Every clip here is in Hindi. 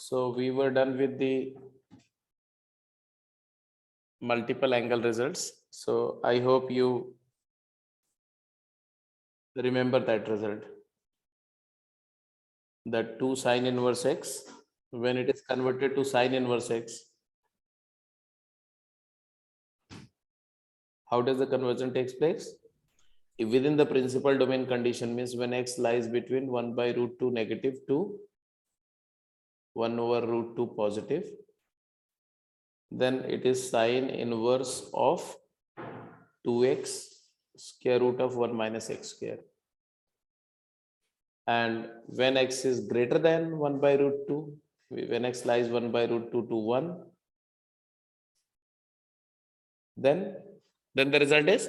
So we were done with the multiple angle results. So I hope you remember that result. That 2 sine inverse x, when it is converted to sine inverse x, how does the conversion takes place? Within the principal domain condition means when x lies between 1 by root 2 negative to 1 over root 2 positive, then it is sine inverse of 2x square root of 1 minus x square. And when x is greater than 1 by root 2, when x lies 1 by root 2 to 1, then the result is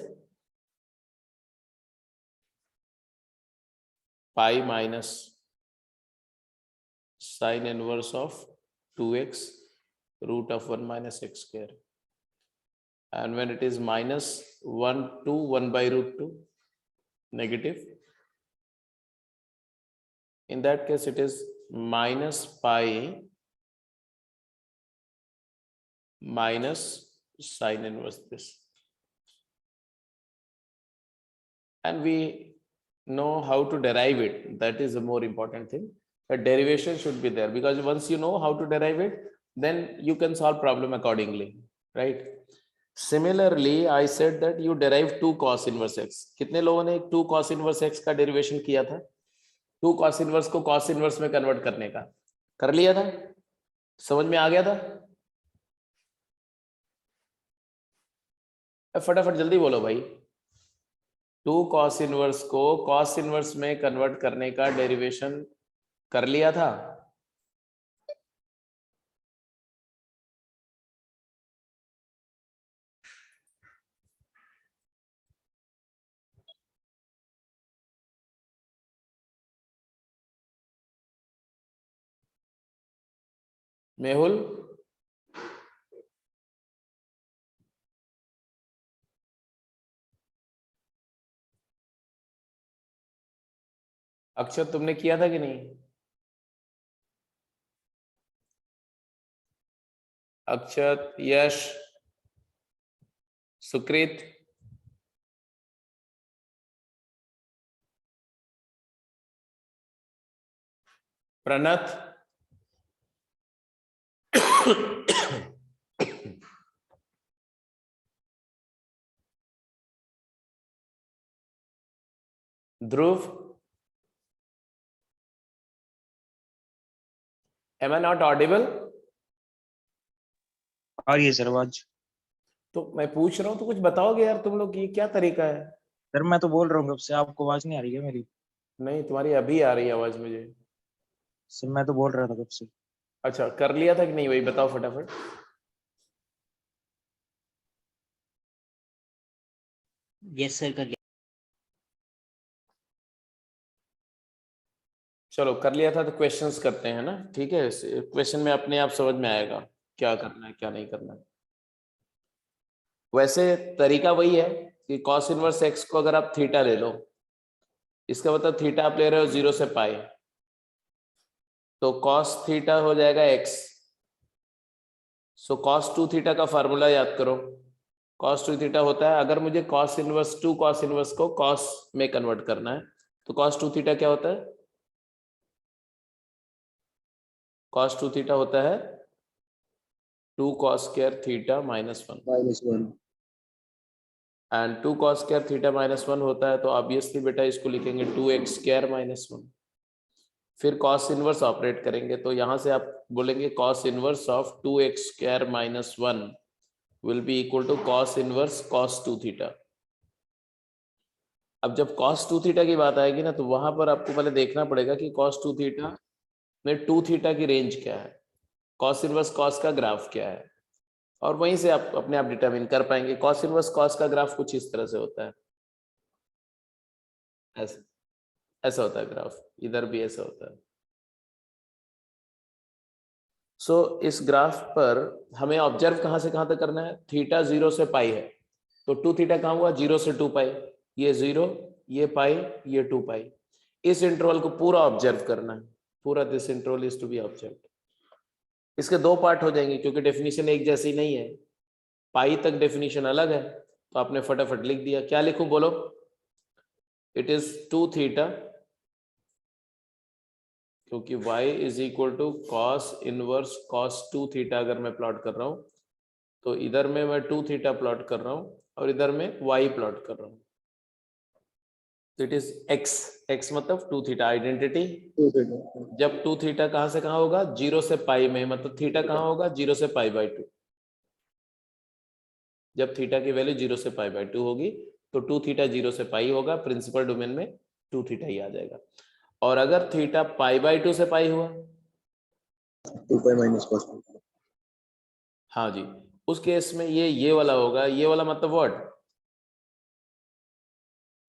pi minus sine inverse of 2x root of 1 minus x square. And when it is minus 1 to 1 by root 2 negative, in that case it is minus pi minus sine inverse this. And we know how to derive it. That is the more important thing. The derivation should be there, because once you know how to derive it, then you can solve problem accordingly, right? Similarly, I said that you derive 2 cos inverse x. कितने लोगों ने 2 cos inverse x का derivation किया था? 2 cos inverse को cos inverse में convert करने का कर लिया था? समझ में आ गया था? फटाफट जल्दी बोलो भाई। 2 cos inverse को cos inverse में convert करने का derivation कर लिया था? मेहुल, अक्षत, तुमने किया था कि नहीं? अक्षत, यश, सुकृत, प्रणत, ध्रुव, am I not audible? आ रही है सर आवाज। तो मैं पूछ रहा हूँ तो कुछ बताओगे यार तुम लोग, ये क्या तरीका है? सर मैं तो बोल रहा हूँ कब से, आपको आवाज नहीं आ रही है मेरी? नहीं, तुम्हारी अभी आ रही है आवाज मुझे। सर मैं तो बोल रहा था कब से। अच्छा, कर लिया था कि नहीं वही बताओ फटाफट। यस सर, कर लिया। चलो कर लिया था तो क्वेश्चंस करते हैं ना, ठीक है? क्वेश्चन में अपने आप समझ में आएगा क्या करना है क्या नहीं करना है। वैसे तरीका वही है कि cos इनवर्स x को अगर आप थीटा ले लो, इसका मतलब थीटा आप ले रहे हो 0 से पाई, तो cos थीटा हो जाएगा x। सो cos 2 थीटा का फार्मूला याद करो। cos 2 थीटा होता है, अगर मुझे cos इनवर्स 2 cos इनवर्स को cos में कन्वर्ट करना है तो cos 2 थीटा क्या होता है? cos 2 थीटा होता है 2 cos square theta minus 1 and 2 cos square theta minus 1 होता है, तो ऑब्वियसली बेटा इसको लिखेंगे 2x स्क्वायर माइनस 1। फिर cos इनवर्स ऑपरेट करेंगे तो यहां से आप बोलेंगे cos inverse of 2x square minus 1 will be equal to cos inverse cos 2 theta. अब जब cos 2 थीटा की बात आएगी ना, तो वहां पर आपको पहले देखना पड़ेगा कि cos 2 थीटा में 2 थीटा की रेंज क्या है, cos इनवर्स cos का ग्राफ क्या है, और वहीं से आप अपने आप डिटरमिन कर पाएंगे। cos इनवर्स cos का ग्राफ कुछ इस तरह से होता है, ऐसा ऐसा होता है ग्राफ, इधर भी ऐसा होता है। सो इस ग्राफ पर हमें ऑब्जर्व कहां से कहां तक करना है? थीटा 0 से पाई है, तो 2 थीटा कहां हुआ? 0 से 2 पाई, ये 0, ये पाई, ये 2 पाई। इस इंटरवल को पूरा ऑब्जर्व करना है, पूरा this interval is to be observe. इसके दो पार्ट हो जाएंगे क्योंकि डेफिनेशन एक जैसी नहीं है, पाई तक डेफिनेशन अलग है, तो आपने फटाफट लिख दिया। क्या लिखूं बोलो? इट इज 2 थीटा, क्योंकि y is equal to cos inverse cos 2 theta अगर मैं प्लॉट कर रहा हूं, तो इधर में मैं 2 थीटा प्लॉट कर रहा हूं और इधर में y प्लॉट कर रहा हूं। तो इट इज x मतलब 2 थीटा आइडेंटिटी। जब 2 थीटा कहां से कहां होगा? 0 से पाई में, मतलब थीटा कहां होगा? 0 से पाई बाई 2। जब थीटा की वैल्यू 0 से पाई बाई 2 होगी तो 2 थीटा 0 से पाई होगा, प्रिंसिपल डोमेन में 2 थीटा ही आ जाएगा। और अगर थीटा पाई बाई 2 से पाई हुआ, 2 पाई माइनस cos 2। हाँ जी, उस केस में ये वाला होगा। ये वाला मतलब what?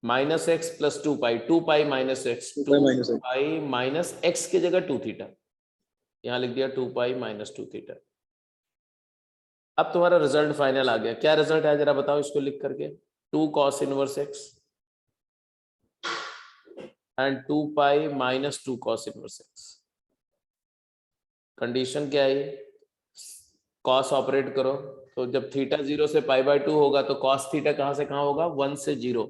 Minus x plus 2 pi, 2 pi minus x, 2 2 pi minus x। Pi minus x की जगह 2 थीटा, यहाँ लिख दिया 2 पाई माइनस 2 थीटा। अब तुम्हारा रिजल्ट फाइनल आ गया। क्या रिजल्ट है जरा बताओ इसको लिख करके? 2 cos inverse x and 2 pi minus 2 cos inverse x. Condition क्या है? कॉस ऑपरेट करो, तो जब थीटा 0 से पाई बाई 2 होगा तो कॉस थीटा कहां से कहां होगा? 1 से 0।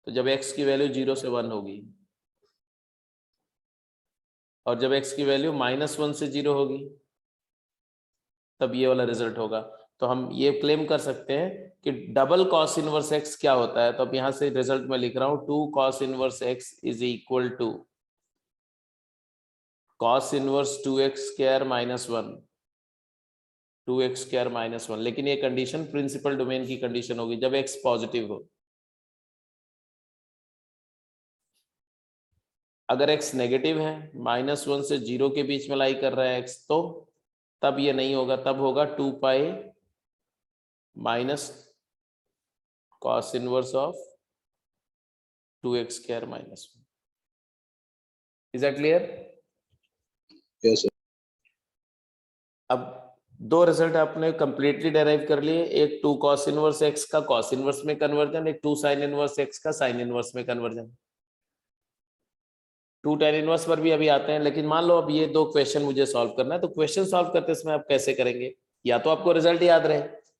तो जब x की वैल्यू 0 से 1 होगी और जब x की वैल्यू -1 से 0 होगी तब ये वाला रिजल्ट होगा। तो हम ये क्लेम कर सकते हैं कि डबल कॉस इनवर्स x क्या होता है। तो अब यहां से रिजल्ट में लिख रहा हूं 2 cos inverse x is equal to cos inverse 2x square minus 1, 2x square minus 1। लेकिन ये कंडीशन प्रिंसिपल डोमेन की कंडीशन होगी जब x पॉजिटिव हो। अगर x नेगेटिव है, -1 से 0 के बीच में लाई कर रहा है x, तो तब ये नहीं होगा, तब होगा 2 pi minus cos inverse of 2x square minus 1। Is that clear? Yes sir. अब दो रिजल्ट आपने कंप्लीटली डेराइव कर लिए। एक 2 cos इनवर्स x का cos इनवर्स में कन्वर्जन, एक 2 sin इनवर्स x का sin इनवर्स में कन्वर्जन। 2 tan इनवर्स पर भी अभी आते हैं, लेकिन मान लो अब ये दो क्वेश्चन मुझे सॉल्व करना है, तो क्वेश्चन सॉल्व करते समय आप कैसे करेंगे? या तो आपको रिजल्ट याद रहे,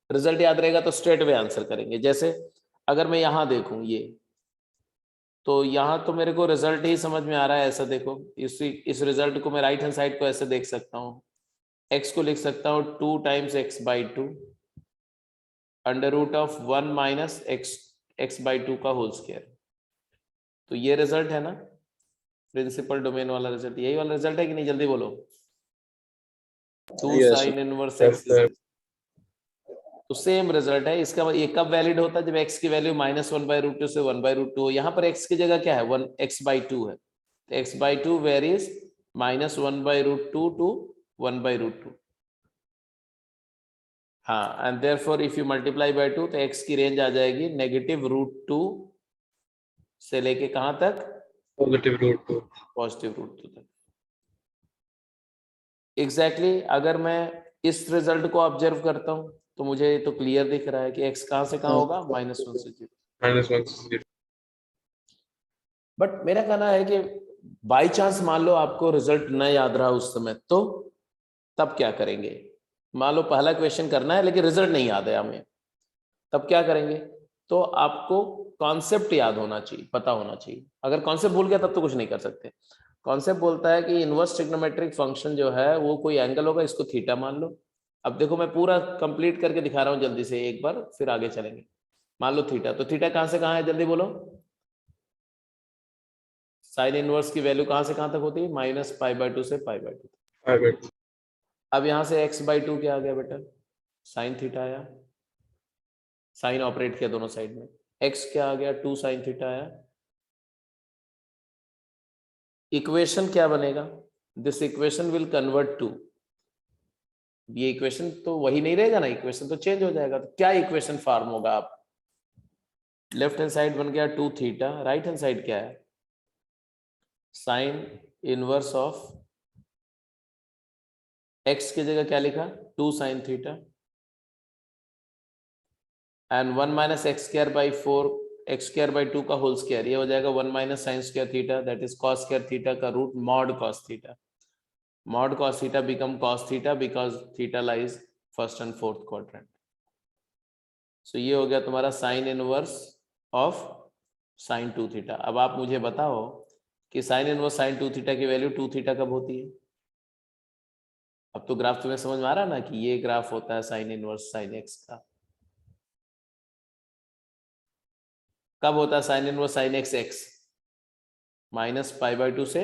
रिजल्ट याद रहेगा तो स्ट्रेट वे आंसर करेंगे। जैसे अगर मैं यहां देखूं ये, तो यहाँ तो मेरे को रिजल्ट ही समझ में आ रहा है। ऐसा देखो, इस रिजल्ट को मैं राइट हैंड साइड को ऐसे देख सकता हूँ। x को लिख सकता हूँ 2 times x by 2 under root of 1 minus x by 2 का होल स्क्वायर। तो ये रिजल्ट है ना, प्रिंसिपल डोमेन वाला रिजल्ट। यही वाला रिजल्ट है कि नहीं? जल्दी बोलो। 2 Yes, sine inverse Yes, x। sir. तो सेम रिजल्ट है इसका। ये कब वैलिड होता है? जब x की वैल्यू -1/√2 से 1/√2 हो। यहाँ पर x की जगह क्या है? 1 x बाई 2 है, तो x बाई 2 वेरीज -1/√2 टू 1/√2। हाँ, and therefore if you multiply by 2 तो x की रेंज आ जाएगी -√2 से लेके कहां तक? +√2। +√2 तक। एग्जैक्टली अगर मैं इस रिजल्ट को ऑब्जर्व करता हूं तो मुझे तो क्लियर दिख रहा है कि x कहां से कहां होगा? -1 से 0। -1 से 0। बट मेरा कहना है कि बाई चांस मान लो आपको रिजल्ट न याद रहा उस समय, तो तब क्या करेंगे? मान लो पहला क्वेश्चन करना है लेकिन रिजल्ट नहीं याद है हमें, तब क्या करेंगे? तो आपको कॉन्सेप्ट याद होना चाहिए, पता होना चाहिए। अगर कॉन्सेप्ट भूल गया तब तो कुछ नहीं कर सकते। कॉन्सेप्ट बोलता है कि इनवर्स ट्रिग्नोमेट्रिक फंक्शन जो है वो कोई एंगल होगा, इसको थीटा मान लो। अब देखो मैं पूरा कंप्लीट करके दिखा रहा हूं जल्दी से एक बार, फिर आगे चलेंगे। मान लो थीटा, तो थीटा कहां से कहां है? जल्दी बोलो। साइन इनवर्स की वैल्यू कहां से कहां तक होती है? -π/2 से π/2। प्राइवेट। अब यहां से x/2 क्या आ गया बेटा? साइन थीटा आया, साइन ऑपरेट किया दोनों साइड में। x क्या आ गया? 2 साइन थीटा आया। इक्वेशन क्या बनेगा? This equation will convert to, ये इक्वेशन तो वही नहीं रहेगा ना, इक्वेशन तो चेंज हो जाएगा। तो क्या इक्वेशन फॉर्म होगा? आप लेफ्ट हैंड साइड बन गया 2 थीटा, राइट हैंड साइड क्या है? साइन इनवर्स ऑफ x की जगह क्या लिखा? 2 sine theta and 1 minus x square by 4 x square by 2 का होल स्क्वायर। ये हो जाएगा 1 minus sine square theta, that is cos square theta का root mod cos theta. mod cos theta become cos theta because theta lies first and fourth quadrant. So ये हो गया तुम्हारा sin inverse of sin 2 theta. अब आप मुझे बताओ कि sin इनवर्स sin 2 थीटा की वैल्यू 2 थीटा कब होती है? अब तो ग्राफ तुम्हें समझ में आ रहा ना कि ये ग्राफ होता है sin इनवर्स sin x का. कब होता है sin inverse sin x x? -π/2 से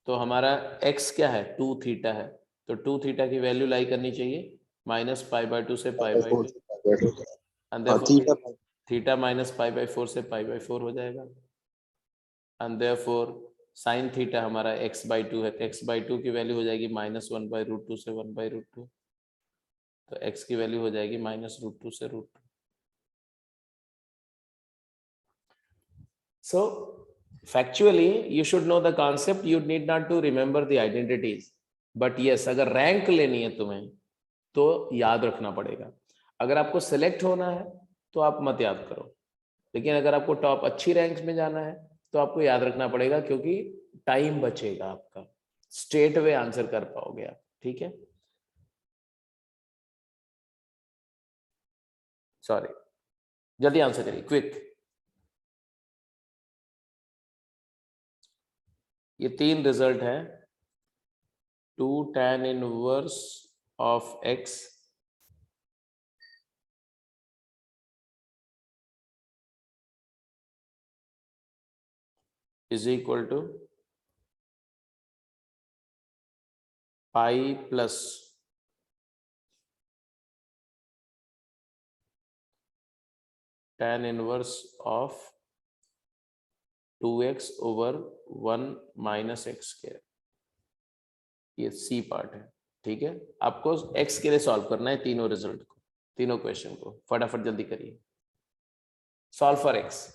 तो हमारा x क्या है? 2 थीटा है. तो 2 थीटा की वैल्यू लाई करनी चाहिए -π/2 से π/2. And therefore थीटा -π/4 से π/4 हो जाएगा. And therefore sin थीटा हमारा x/2 है. x/2 की वैल्यू हो जाएगी -1/√2 से 1/√2. तो x की वैल्यू हो जाएगी -√2 से √2. So factually you should know the concept. You need not to remember the identities. But yes, अगर रैंक लेनी है तुम्हें तो याद रखना पड़ेगा. अगर आपको सिलेक्ट होना है तो आप मत याद करो, लेकिन अगर आपको टॉप अच्छी रैंक्स में जाना है तो आपको याद रखना पड़ेगा, क्योंकि टाइम बचेगा आपका. स्ट्रेट वे आंसर कर पाओगे आप. ठीक है, सॉरी, जल्दी आंसर करिए, क्विक. ये 3 रिजल्ट है. 2 tan inverse of x is equal to pi plus tan inverse of 2x over 1 minus x square. ये सी पार्ट है. ठीक है, आपको x के लिए सॉल्व करना है तीनों रिजल्ट को, तीनों क्वेश्चन को. फटाफट जल्दी करिए. Solve for x.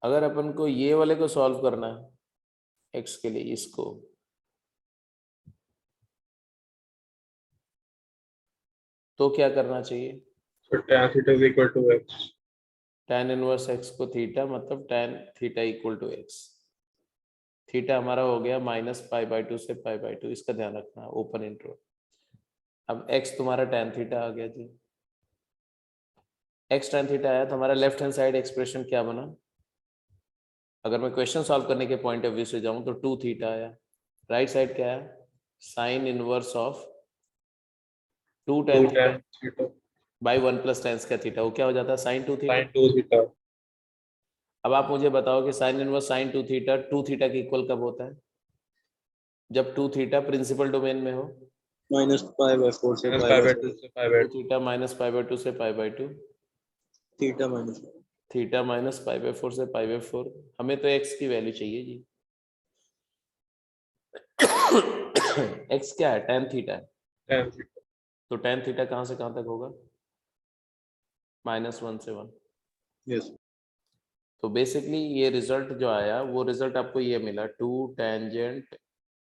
अगर अपन को ये वाले को सॉल्व करना है x के लिए, इसको, तो क्या करना चाहिए? So tan theta is equal to x. tan inverse x को थीटा, मतलब tan theta equal to x. Theta हमारा हो गया -π/2 से π/2. इसका ध्यान रखना, ओपन इंट्रो. अब x तुम्हारा tan थीटा आ गया जी. x tan थीटा आया तो हमारा लेफ्ट हैंड साइड एक्सप्रेशन क्या बना? अगर मैं क्वेश्चन सॉल्व करने के पॉइंट ऑफ व्यू से जाऊं तो 2 थीटा आया. राइट साइड क्या है? Sine inverse of 2 tan theta by 1 plus tan का थीटा. वो क्या हो जाता है? Sine 2 theta. Sin 2 theta. अब आप मुझे बताओ कि sine inverse sine 2 theta 2 theta के इक्वल कब होता है? जब 2 थीटा प्रिंसिपल डोमेन में हो. -π/4 से Minus pi/2 से 2 pi/2. थीटा -π/2 से π/2. थीटा माइनस थीटा -π/4 से π/4. हमें तो x की वैल्यू चाहिए जी. x क्या है? tan थीटा है. Tan theta. तो tan थीटा कहां से कहां तक होगा? -1 से 1. यस तो बेसिकली ये रिजल्ट जो आया वो रिजल्ट आपको ये मिला. 2 tangent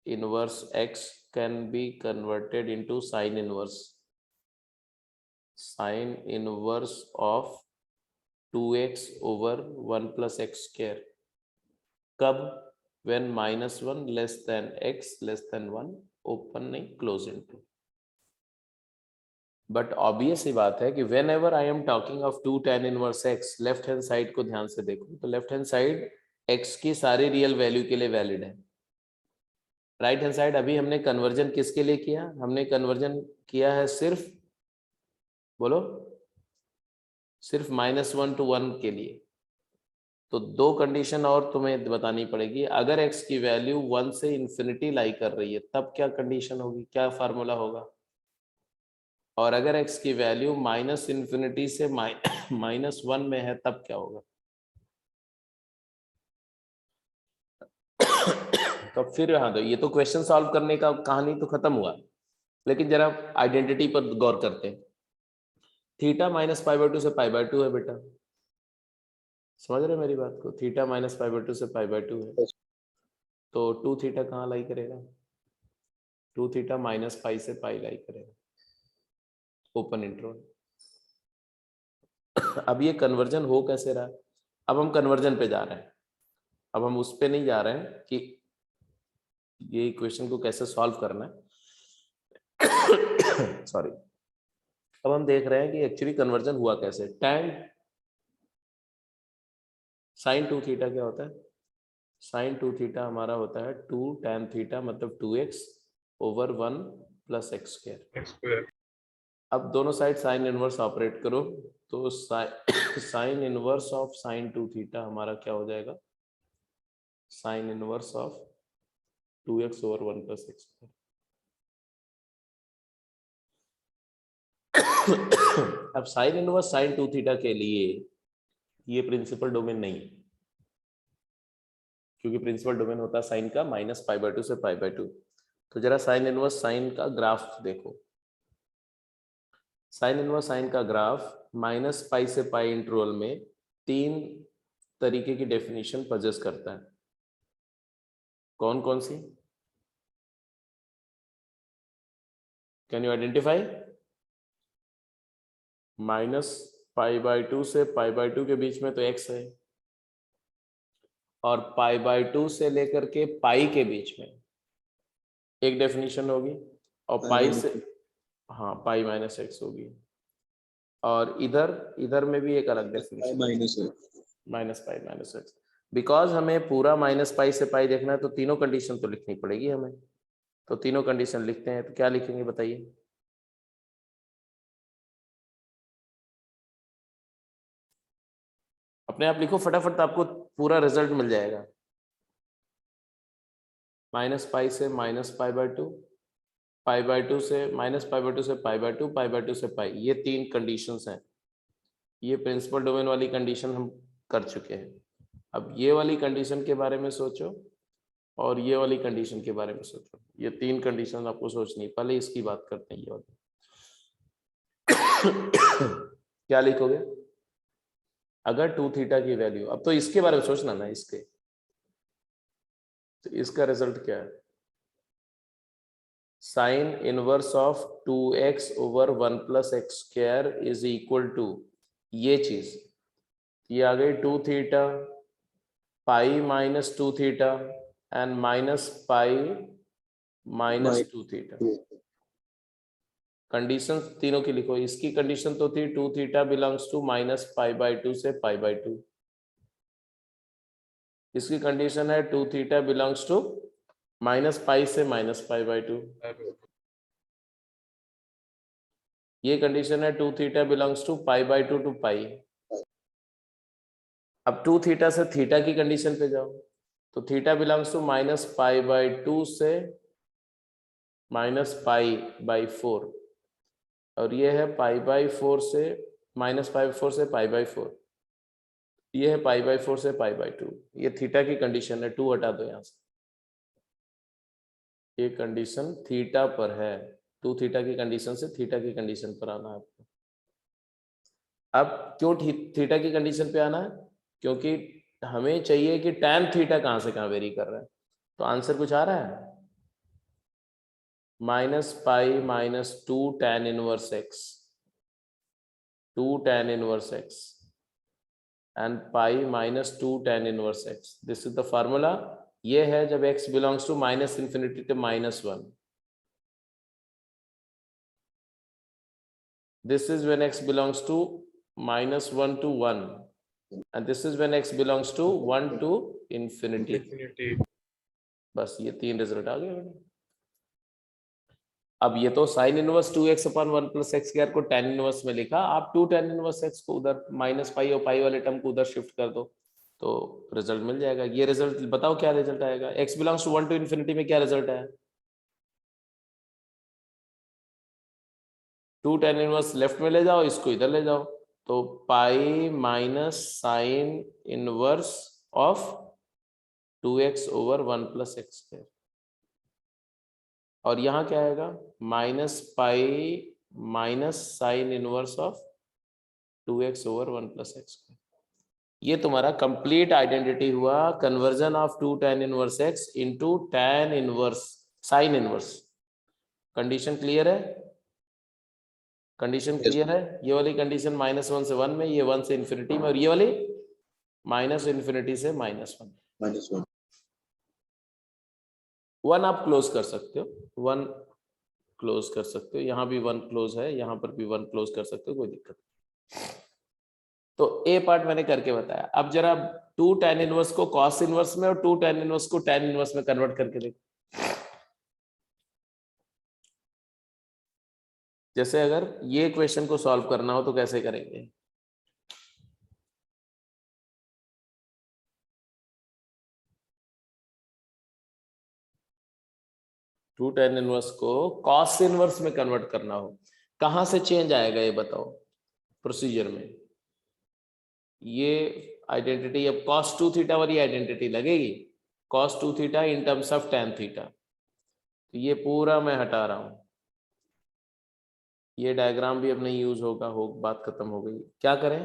inverse x can be converted into sin inverse of 2x over 1 plus x square. कब? when -1 less than x less than 1, open नहीं, क्लोज इनटू. बट ऑब्वियस ही बात है कि when ever I am talking of 2 tan inverse x, left hand side को ध्यान से देखो तो लेफ्ट हैंड साइड x की सारी रियल वैल्यू के लिए वैलिड है. राइट हैंड साइड अभी हमने कन्वर्जन किसके लिए किया? हमने कन्वर्जन किया है सिर्फ, बोलो, सिर्फ -1 to 1 के लिए. तो 2 कंडीशन और तुम्हें बतानी पड़ेगी. अगर x की वैल्यू 1 से इंफिनिटी लाई कर रही है तब क्या कंडीशन होगी, क्या फार्मूला होगा? और अगर x की वैल्यू -∞ से -1 में है तब क्या होगा? तो फिर हाँ, तो ये तो क्वेश्चन सॉल्व करने का कहानी तो खत्म हुआ, लेकिन जरा आइडेंटिटी पर गौर करते हैं. थीटा -π/2 से π/2 है बेटा. समझ रहे हैं मेरी बात को? Theta minus pi by two से पाई बाई टू है, तो टू थीटा कहाँ लाई करेगा? टू थीटा माइनस पाई से पाई लाई करेगा, ओपन इंटरवल। अब ये कन्वर्जन हो कैसे रहा? अब हम कन्वर्जन पे जा रहे हैं, अब हम उस पे नहीं जा रहे हैं कि ये इक्वेशन को कैसे सॉल्व करना है। सॉरी, अब हम देख रहे हैं कि एक्चुअली कन्वर्जन हुआ कैसे। tan साइन टू थीटा क्या होता है? साइन टू थीटा हमारा होता है 2 tan थीटा, मतलब 2x over 1 plus x square. X square. अब दोनों साइड साइन इनवर्स ऑपरेट करो, तो sine inverse of sine two theta हमारा क्या हो जाएगा? Sine inverse of 2x over 1 plus x square. अब sine inverse sine two theta के लिए ये प्रिंसिपल डोमेन नहीं है, क्योंकि प्रिंसिपल डोमेन होता है साइन का माइनस पाई बाई टू से पाई बाई टू। तो जरा साइन इनवर्स साइन का ग्राफ देखो। साइन इनवर्स साइन का ग्राफ माइनस पाई से पाई इंटरवल में 3 तरीके की डेफिनेशन पजेस करता है। कौन कौन सी? Can you identify? Minus pi by two से पाई बाई टू के बीच में तो एक्स है, और पाई बाई टू से लेकर के पाई के बीच में एक डेफिनेशन होगी, और Pi पाई minus से, हाँ, पाई माइनस एक्स होगी, और इधर इधर में भी एक अलग pi definition, minus x. Minus pi minus x. Because हमें पूरा माइनस पाई से पाई देखना है, तो तीनों कंडीशन तो लिखनी पड़ेगी हमें। तो तीनों कंडीशन लिखते हैं, तो क्या लिखेंगे बताइए? अपने आप लिखो फटाफट, तो आपको पूरा रिजल्ट मिल जाएगा। माइनस पाई से minus pi by two, pi by two से माइनस पाई बाई टू से pi by two, pi by two से पाई, ये 3 कंडीशंस हैं। ये प्रिंसिपल डोमेन वाली कंडीशन हम कर चुके हैं। अब ये वाली कंडीशन के बारे में सोचो, और ये वाली कंडीशन के बारे में सोचो। ये 3 कंडीशन आपको सोचनी है। पहले इसकी बात करते हैं, ये वाली। क्या लिखोगे अगर टू थीटा की वैल्यू? अब तो इसके बारे में सोचना ना, इसके, तो इसका रिजल्ट क्या है? Sine inverse of 2x over 1 plus x square is equal to ये चीज, ये आ गई 2 theta pi minus 2 theta and minus pi minus 2 theta. Condition तीनों की लिखो। इसकी कंडीशन तो थी 2 theta belongs to minus pi by two से पाई बाई टू। इसकी कंडीशन है 2 theta belongs to minus pi से माइनस पाई बाई टू। ये कंडीशन है 2 theta belongs to pi by two pi. अब 2 थीटा से थीटा की कंडीशन पे जाओ, तो theta belongs to minus pi by two से माइनस पाई बाई फोर, और ये है पाई बाई फोर से माइनस पाई फोर से पाई बाई फोर, ये है पाई बाई फोर से पाई बाई टू। ये थीटा की कंडीशन है, 2 हटा दो यहां से। ये कंडीशन थीटा पर है, 2 थीटा की कंडीशन से थीटा की कंडीशन पर आना है आपको। अब क्यों थीटा की कंडीशन पे आना है? क्योंकि हमें चाहिए कि tan थीटा कहां से कहां वेरी कर रहा है। तो आंसर कुछ आ रहा है, minus pi minus 2 tan inverse x, 2 tan inverse x and pi minus 2 tan inverse x. This is the formula. ये है जब x belongs to minus infinity to minus one. This is when x belongs to minus one to one, and this is when x belongs to 1 to infinity. Infinity. बस ये 3 रिजल्ट आ गए बेटा। अब ये तो साइन इनवर्स 2x अपन 1 प्लस एक्स स्क्वायर को tan इनवर्स में लिखा, आप 2 tan इनवर्स x को उधर माइनस पाई और पाई वाले टर्म को उधर शिफ्ट कर दो, तो रिजल्ट मिल जाएगा। ये रिजल्ट बताओ क्या रिजल्ट आएगा? x belongs to 1 to infinity में क्या रिजल्ट आया? 2 tan इनवर्स लेफ्ट में ले जाओ, इसको इधर ले जाओ, तो pi minus sine inverse of 2x over 1 plus x square, और यहां क्या आएगा? Minus pi minus sine inverse of 2x over 1 plus x square. ये तुम्हारा कंप्लीट आइडेंटिटी हुआ conversion of 2 tan inverse x into tan inverse sin inverse. Condition clear है? Condition Yes. क्लियर है? ये वाली कंडीशन -1 से 1 में, ये 1 से इंफिनिटी में, और ये वाली -∞ से -1। -1. 1 आप क्लोज कर सकते हो, 1 क्लोज कर सकते हो, यहाँ भी 1 क्लोज है, यहाँ पर भी 1 क्लोज कर सकते हो, कोई दिक्कत नहीं। तो ए पार्ट मैंने करके बताया। अब जरा 2 tan इनवर्स को cos इनवर्स में और 2 tan इनवर्स को tan इनवर्स में कन्वर्ट करके देखो। जैसे अगर ये क्वेश्चन को सॉल्व करना हो तो कैसे करेंगे? टू tan इनवर्स को cos इनवर्स में कन्वर्ट करना हो, कहां से चेंज आएगा ये बताओ प्रोसीजर में। ये आइडेंटिटी अब cos 2 थीटा वाली आइडेंटिटी लगेगी, cos 2 theta in terms of tan theta. तो ये पूरा मैं हटा रहा हूं, ये डायग्राम भी अब नहीं यूज होगा, बात खत्म हो गई। क्या करें?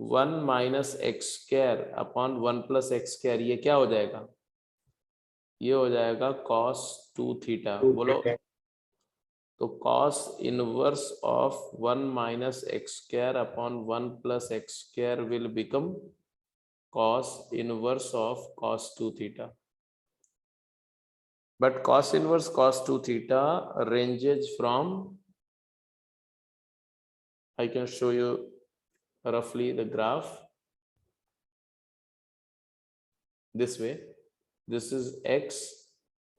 1 minus x square upon 1 plus x square, ये क्या हो जाएगा? ये हो जाएगा cos 2 थीटा। 2 बोलो। theta. तो cos inverse of 1 minus x square upon 1 plus x square will become cos inverse of cos 2 theta. But cos inverse cos 2 theta ranges from, I can show you roughly the graph this way. This is x,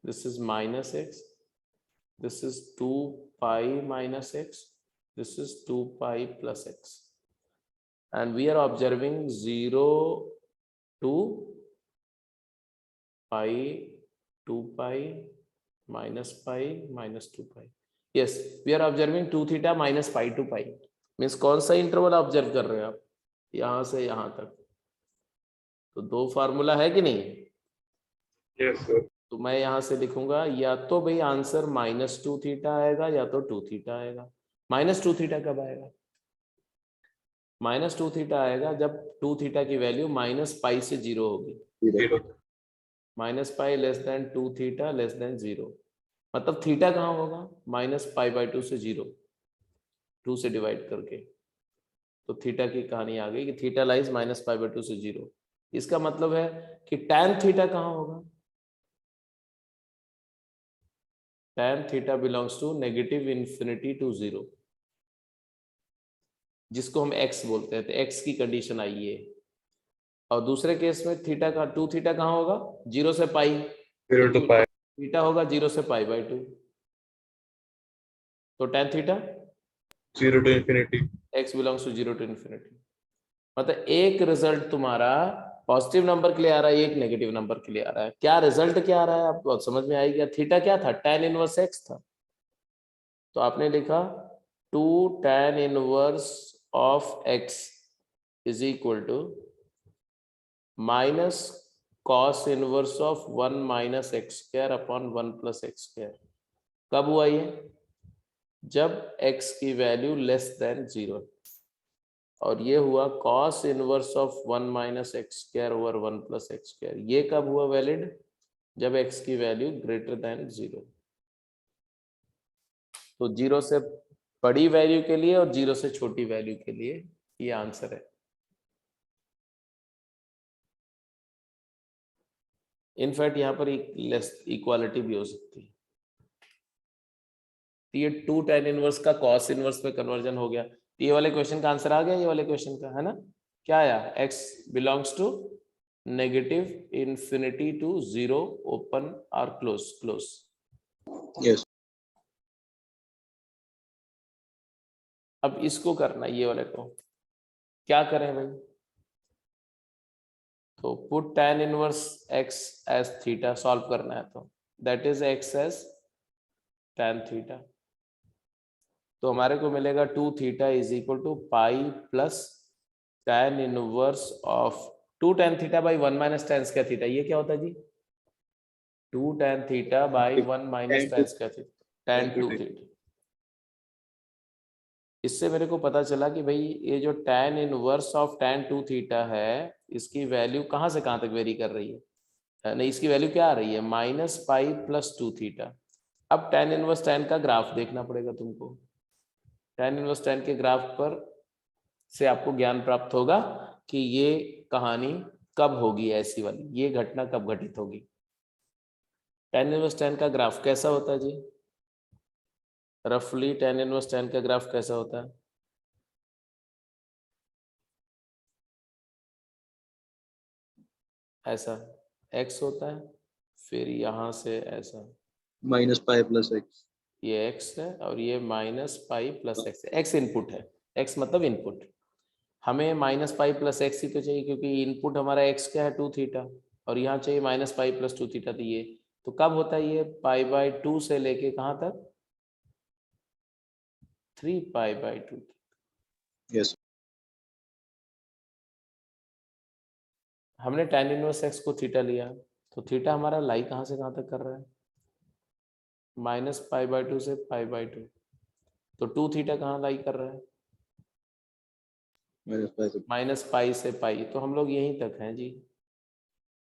this is minus x, this is 2 pi minus x, this is 2 pi plus x. And we are observing 0 to pi, 2 pi, minus pi, minus 2 pi. Yes, we are observing 2 theta minus pi to pi. Means कौन सा इंटरवल ऑब्जर्व कर रहे हैं आप? यहां से यहां तक। तो दो फार्मूला है कि नहीं? Yes, sir. तो मैं यहां से लिखूंगा, या तो भाई आंसर -2 थीटा आएगा या तो 2 थीटा आएगा। -2 थीटा कब आएगा? -2 थीटा आएगा जब 2 थीटा की वैल्यू -पाई से 0 होगी। 0. -पाई less than 2 theta less than 0। मतलब थीटा कहाँ होगा? -पाई/2 से 0, 2 से डिवाइड करके। तो थीटा की कहानी आ गई कि थीटा लाइज -पाई/2 से 0। इसका मतलब है कि tan थीटा कहाँ होगा? tan theta belongs to -∞ to 0, जिसको हम x बोलते हैं। तो x की कंडीशन आई है। और दूसरे केस में थीटा का 2 थीटा कहाँ होगा? 0 से पाई। 0 to pi. थीटा होगा 0 से पाई/2। तो tan theta 0 to infinity. x belongs to 0 to infinity। मतलब एक रिजल्ट तुम्हारा पॉजिटिव नंबर के लिए आ रहा है, एक नेगेटिव नंबर के लिए आ रहा है। क्या रिजल्ट क्या आ रहा है आपको समझ में आई? क्या थीटा क्या था? tan इनवर्स x था। तो आपने लिखा 2 tan inverse of x is equal to minus cos inverse of 1 minus x square upon 1 plus x square. कब हुआ ये? जब x की वैल्यू लेस देन 0। और ये हुआ cos inverse of 1 minus x square over 1 plus x square. ये कब हुआ वैलिड? जब x की वैल्यू ग्रेटर देन 0। तो 0 से बड़ी वैल्यू के लिए और 0 से छोटी वैल्यू के लिए ये आंसर है। इनफैक्ट यहाँ पर एक लेस इक्वालिटी भी हो सकती है। तो ये 2 tan इनवर्स का cos इनवर्स में कन्वर्जन हो गया। ये वाले क्वेश्चन का आंसर आ गया, ये वाले क्वेश्चन का, है ना? क्या आया? x belongs to -∞ to 0 open और क्लोज। Yes. अब इसको करना, ये वाले को क्या करें भाई? तो put tan inverse x as theta, solve करना है तो that is x as tan theta. तो हमारे को मिलेगा 2 theta is equal to pi plus tan inverse of 2 tan theta by 1 minus tan square theta. ये क्या होता है जी? 2 tan theta by 1 minus tan square theta, tan 2 theta. इससे मेरे को पता चला कि भाई ये जो tan inverse of tan 2 theta है इसकी वैल्यू कहाँ से कहाँ तक वेरी कर रही है, नहीं इसकी वैल्यू क्या आ रही है -पाई प्लस 2 थीटा। अब tan इनवर्स tan का ग्राफ देखना पड़ेगा तुमको। tan इनवर्स tan के ग्राफ पर से आपको ज्ञान प्राप्त होगा कि ये कहानी कब होगी, ऐसी वाली ये घटना कब घटित होगी। tan इनवर्स tan का ग्राफ कैसा होता है जी, रफली tan इनवर्स tan का ग्राफ कैसा होता है? ऐसा x होता है, फिर यहाँ से ऐसा -पाई प्लस एक्स। ये x है और ये -pi plus x, x input है, x मतलब इनपुट। हमें -पाई प्लस एक्स ही तो चाहिए क्योंकि इनपुट हमारा x क्या है 2 थीटा, और यहाँ चाहिए -पाई प्लस 2 थीटा। तो ये तो कब होता है ये पाई/2 से लेके कहाँ तक 3π/2। यस। हमने tan इनवर्स x को थीटा लिया, तो थीटा हमारा लाई कहाँ से कहाँ तक कर रहा है -पाई/2 से पाई/2। तो 2 थीटा कहाँ लाई कर रहा है -पाई से -पाई से पाई। तो हम लोग यहीं तक हैं जी,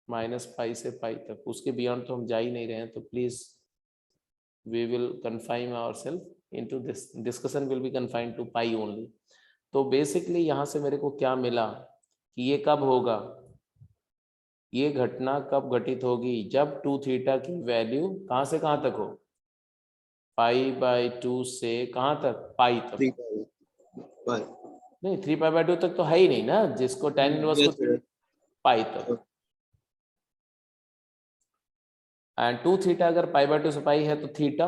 -पाई से पाई तक, उसके बियॉन्ड तो हम जा ही नहीं रहे हैं। तो please we will confine ourselves into this, discussion will be confined to pi only. तो बेसिकली यहाँ से मेरे को क्या मिला कि ये कब होगा, ये घटना कब घटित होगी जब 2 थीटा की वैल्यू कहाँ से कहाँ तक हो पाई/2 से कहाँ तक पाई तक। 3π नहीं 3π/2 तक तो है ही नहीं ना, जिसको tan इनवर्स यस को पाई तक। एंड 2 थीटा अगर पाई/2 से पाई है तो थीटा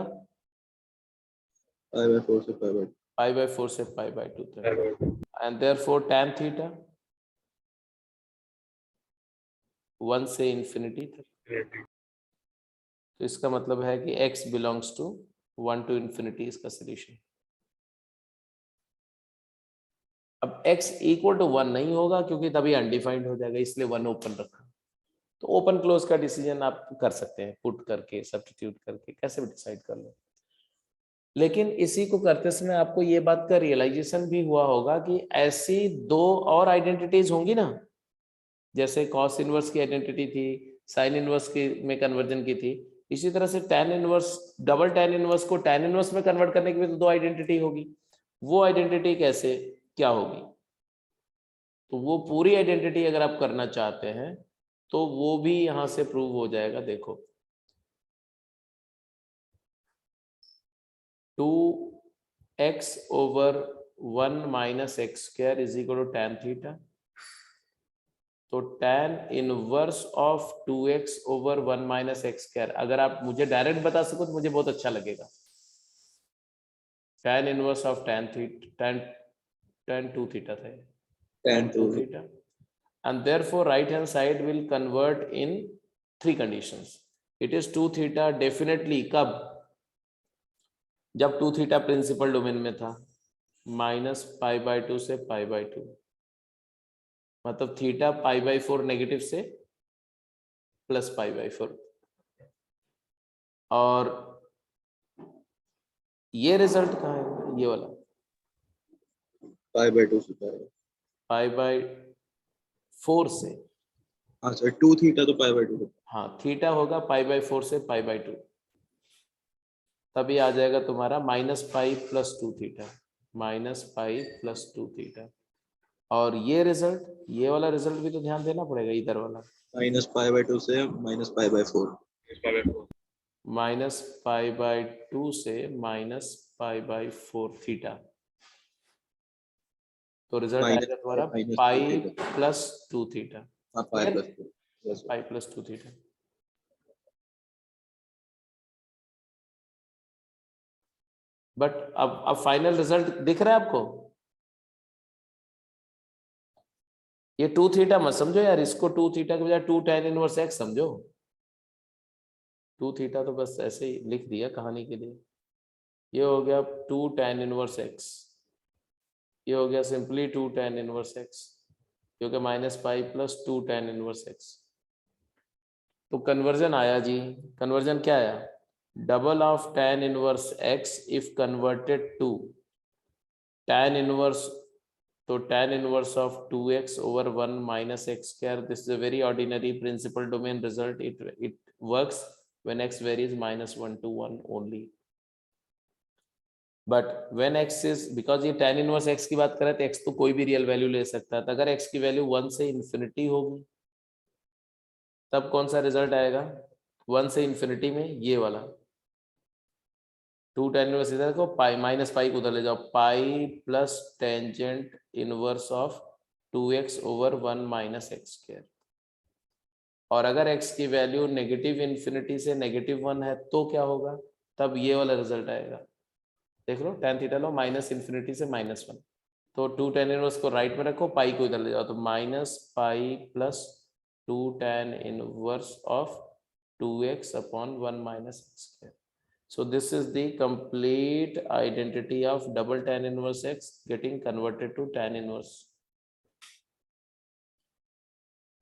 पाई/4 से पाई/2। पाई/4 से पाई/2 तक। एंड देयरफॉर tan थीटा 1 से इंफिनिटी तक। तो इसका मतलब है कि x belongs to 1 to infinity, इसका सोल्यूशन। अब x इक्वल टू 1 नहीं होगा क्योंकि तभी अनडिफाइंड हो जाएगा, इसलिए 1 ओपन रखा। तो ओपन क्लोज का डिसीजन आप कर सकते हैं, पुट करके सब्स्टिट्यूट करके कैसे भी डिसाइड कर लो। लेकिन इसी को करते समय आपको ये बात का रियलाइजेशन भी हुआ होगा कि ऐसी 2 और आइडेंटिटीज होंगी ना, जैसे कॉस इनवर्स की आइडेंटिटी थी, साइन इनवर्स की में कन्वर्जन की थी, इसी तरह से tan inverse, double tan inverse को tan इनवर्स में कन्वर्ट करने की भी तो 2 आइडेंटिटी होगी। वो आइडेंटिटी कैसे क्या होगी, तो वो पूरी आइडेंटिटी अगर आप करना चाहते हैं तो वो भी यहां से प्रूव हो जाएगा। देखो 2x/1 - x² = tan थीटा। तो tan inverse of 2x/1 - x², अगर आप मुझे डायरेक्ट बता सको तो मुझे बहुत अच्छा लगेगा। tan inverse of tan 2 theta था, tan 2 theta, and therefore right hand side will convert in 3 conditions. It is 2 theta definitely कब, जब 2 थीटा प्रिंसिपल डोमेन में था, -पाई/2 से पाई/2, मतलब थीटा पाई/4 नेगेटिव से प्लस पाई/4। और ये रिजल्ट कहाँ है, ये वाला पाई/2 से पाई/4 से। अच्छा 2 थीटा तो पाई/2। हाँ थीटा होगा पाई/4 से पाई/2, तभी आ जाएगा तुम्हारा -पाई + 2 थीटा, -पाई + 2 थीटा। और ये रिजल्ट, ये वाला रिजल्ट भी तो ध्यान देना पड़ेगा, इधर वाला -पाई/2 से -पाई/4। -पाई/2 से -पाई/4 थीटा। तो रिजल्ट आएगा तुम्हारा पाई + 2 थीटा, हाँ पाई+2। Yes pi + 2 theta. बट अब फाइनल रिजल्ट दिख रहा है आपको, ये 2 थीटा मत समझो यार, इसको 2 थीटा के बजाय 2 tan इनवर्स x समझो। 2 थीटा तो बस ऐसे ही लिख दिया कहानी के लिए। ये हो गया 2 tan इनवर्स x, ये हो गया सिंपली 2 tan इनवर्स x, ये हो गया -पाई + 2 tan इनवर्स x। तो कन्वर्जन आया जी, कन्वर्जन क्या आया, double of tan inverse x if converted to tan inverse, तो tan inverse of 2x over 1 minus x square, this is a very ordinary principal domain result. It works when x varies -1 to 1 only. But when x is, because ये tan inverse x की बात कर रहे थे, x तो कोई भी रियल वैल्यू ले सकता है, तो अगर x की वैल्यू 1 से इंफिनिटी होगी तब कौन सा रिजल्ट आएगा? 1 से इंफिनिटी में ये वाला 2 tan इनवर्स इधर को पाई माइनस पाई को उधर ले जाओ, pi plus tangent inverse of 2x over 1 minus x square. और अगर x की वैल्यू नेगेटिव इंफिनिटी से -1 है तो क्या होगा? तब ये वाला रिजल्ट आएगा। देख लो tan थीटा लो, माइनस इंफिनिटी से -1, तो 2 tan इनवर्स को राइट में रखो, पाई को इधर ले जाओ, तो minus pi plus 2 tan inverse of 2x upon 1 minus x square. So this is the complete identity of double tan inverse x getting converted to tan inverse.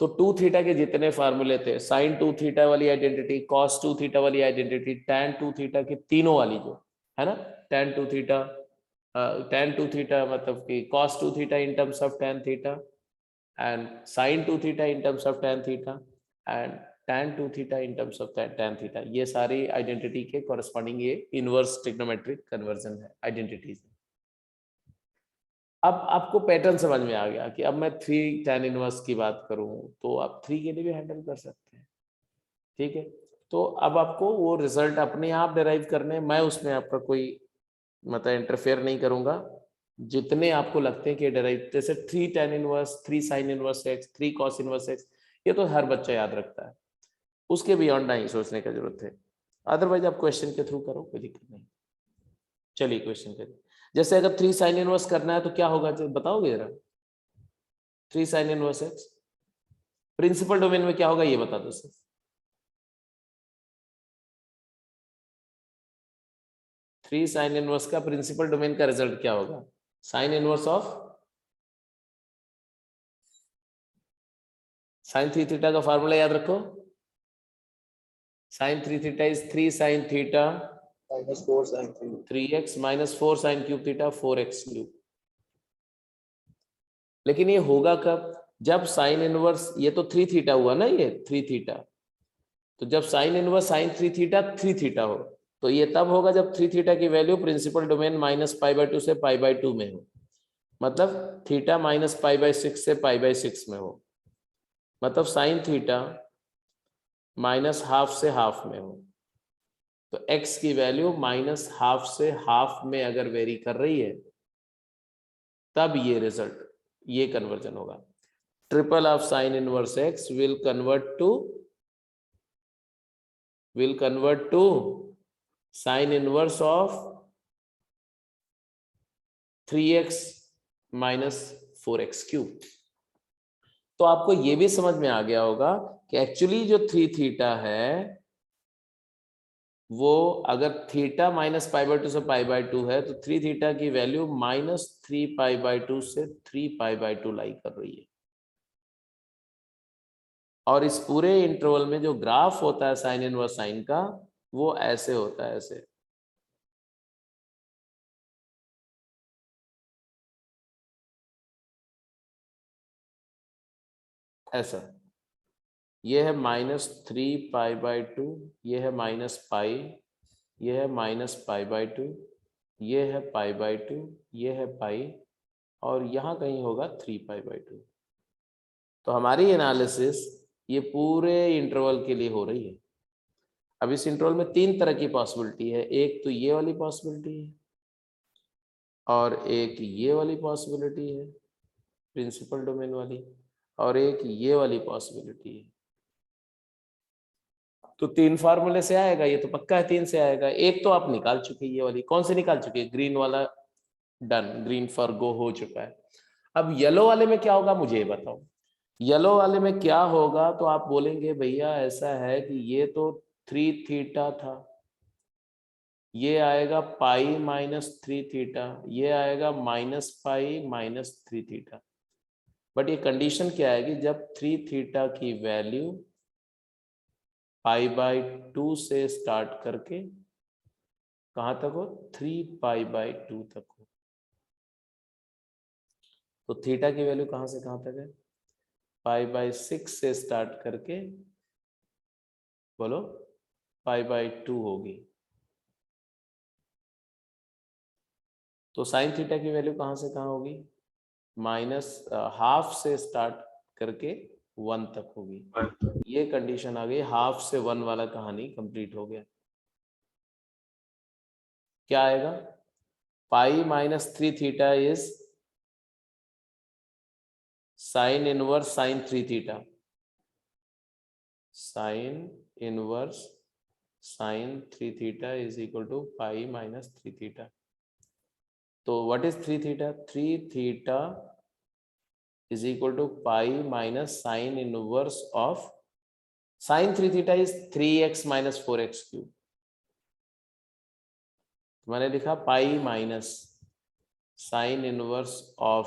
तो 2 थीटा के जितने फार्मूले थे, sin 2 थीटा वाली आइडेंटिटी, cos 2 थीटा वाली आइडेंटिटी, tan 2 थीटा की तीनों वाली जो है ना, tan 2 थीटा मतलब कि cos 2 theta in terms of tan theta and sin 2 theta in terms of tan theta and tan 2 theta in terms of tan theta, ये सारी आइडेंटिटी के कॉरेस्पॉन्डिंग ये इनवर्स ट्रिग्नोमेट्रिक कन्वर्जन है, आइडेंटिटीज। अब आपको पैटर्न समझ में आ गया कि अब मैं 3 tan इनवर्स की बात करूं तो आप 3 के लिए भी हैंडल कर सकते हैं, ठीक है। तो अब आपको वो रिजल्ट अपने आप डिराइव करने, मैं उसमें आपका कोई मतलब इंटरफेयर नहीं करूंगा, जितने आपको लगते हैं कि डिराइव, जैसे 3 tan inverse, 3 sin inverse x, 3 cos inverse x, ये तो हर बच्चा याद रखता है, उसके बियॉन्ड नहीं सोचने का जरूरत है। अदरवाइज आप क्वेश्चन के थ्रू करो, कोई दिक्कत नहीं। चलिए क्वेश्चन करिए। जैसे अगर 3 sin इनवर्स करना है तो क्या होगा, बताओगे जरा? 3 sin inverse x principal domain में क्या होगा ये बता दो सर। 3 sin इनवर्स का प्रिंसिपल डोमेन का रिजल्ट क्या होगा? Sine inverse of sin 3 theta का फार्मूला याद रखो, sin 3 theta is 3 sin theta -4 sin 3. 3x minus 4 sin cube theta 4x cube. लेकिन ये होगा कब? जब साइन इनवर्स, ये तो 3 थीटा हुआ ना, ये 3 थीटा, तो जब sine inverse sin 3 theta 3 theta हो, तो ये तब होगा जब 3 थीटा की वैल्यू प्रिंसिपल डोमेन -π/2 से π/2 में हो, मतलब थीटा -π/6 से π/6 में हो, मतलब साइन थीटा -½ से हाफ में हो, तो x की वैल्यू -½ से हाफ में अगर वेरी कर रही है तब ये रिजल्ट, ये कन्वर्जन होगा। Triple of sine inverse x will convert to sine inverse of 3x minus 4x cube. तो आपको ये भी समझ में आ गया होगा कि एक्चुअली जो 3 थीटा है वो अगर थीटा -π/2 से π/2 है तो 3 थीटा की वैल्यू -3π/2 से 3π/2 लाई कर रही है। और इस पूरे इंटरवल में जो ग्राफ होता है साइन इनवर्स साइन का, वो ऐसे होता है, ऐसे। ऐसा ये है -3π/2, ये है -π, ये है -π/2, ये है π/2, ये है π, और यहाँ कहीं होगा 3π/2। तो हमारी एनालिसिस ये पूरे इंटरवल के लिए हो रही है। अब इस इंटरवल में 3 तरह की पॉसिबिलिटी है, एक तो ये वाली पॉसिबिलिटी है और एक ये वाली पॉसिबिलिटी है प्रिंसिपल डोमेन वाली, और एक ये वाली पॉसिबिलिटी है। तो 3 फार्मूले से आएगा, ये तो पक्का है 3 से आएगा। एक तो आप निकाल चुके, ये वाली कौन से निकाल चुके? ग्रीन वाला डन, ग्रीन फॉर गो हो चुका है। अब येलो वाले में क्या होगा मुझे ये बताओ। येलो वाले में क्या होगा, तो आप बोलेंगे भैया ऐसा है कि ये तो 3 थीटा था, ये आएगा π-3 थीटा, ये आएगा -π-3 थीटा। बट ये कंडीशन क्या आएगी, जब 3 थीटा की वैल्यू π/2 से स्टार्ट करके कहां तक हो, 3π/2 तक हो। तो थीटा की वैल्यू कहां से कहां तक है? π/6 से स्टार्ट करके बोलो π/2 होगी। तो साइन थीटा की वैल्यू कहां से कहां होगी? -½ से स्टार्ट करके 1 तक होगी। ये कंडीशन आ गई, ½ से 1 वाला कहानी कंप्लीट हो गया। क्या आएगा? π-3 theta is sine inverse sine 3 theta. Sine inverse sine 3 theta is equal to π-3 theta. तो what is 3 theta? 3 theta is equal to pi minus sine inverse of sine 3 theta is 3x minus 4x cube। मैंने लिखा पाई minus sine inverse of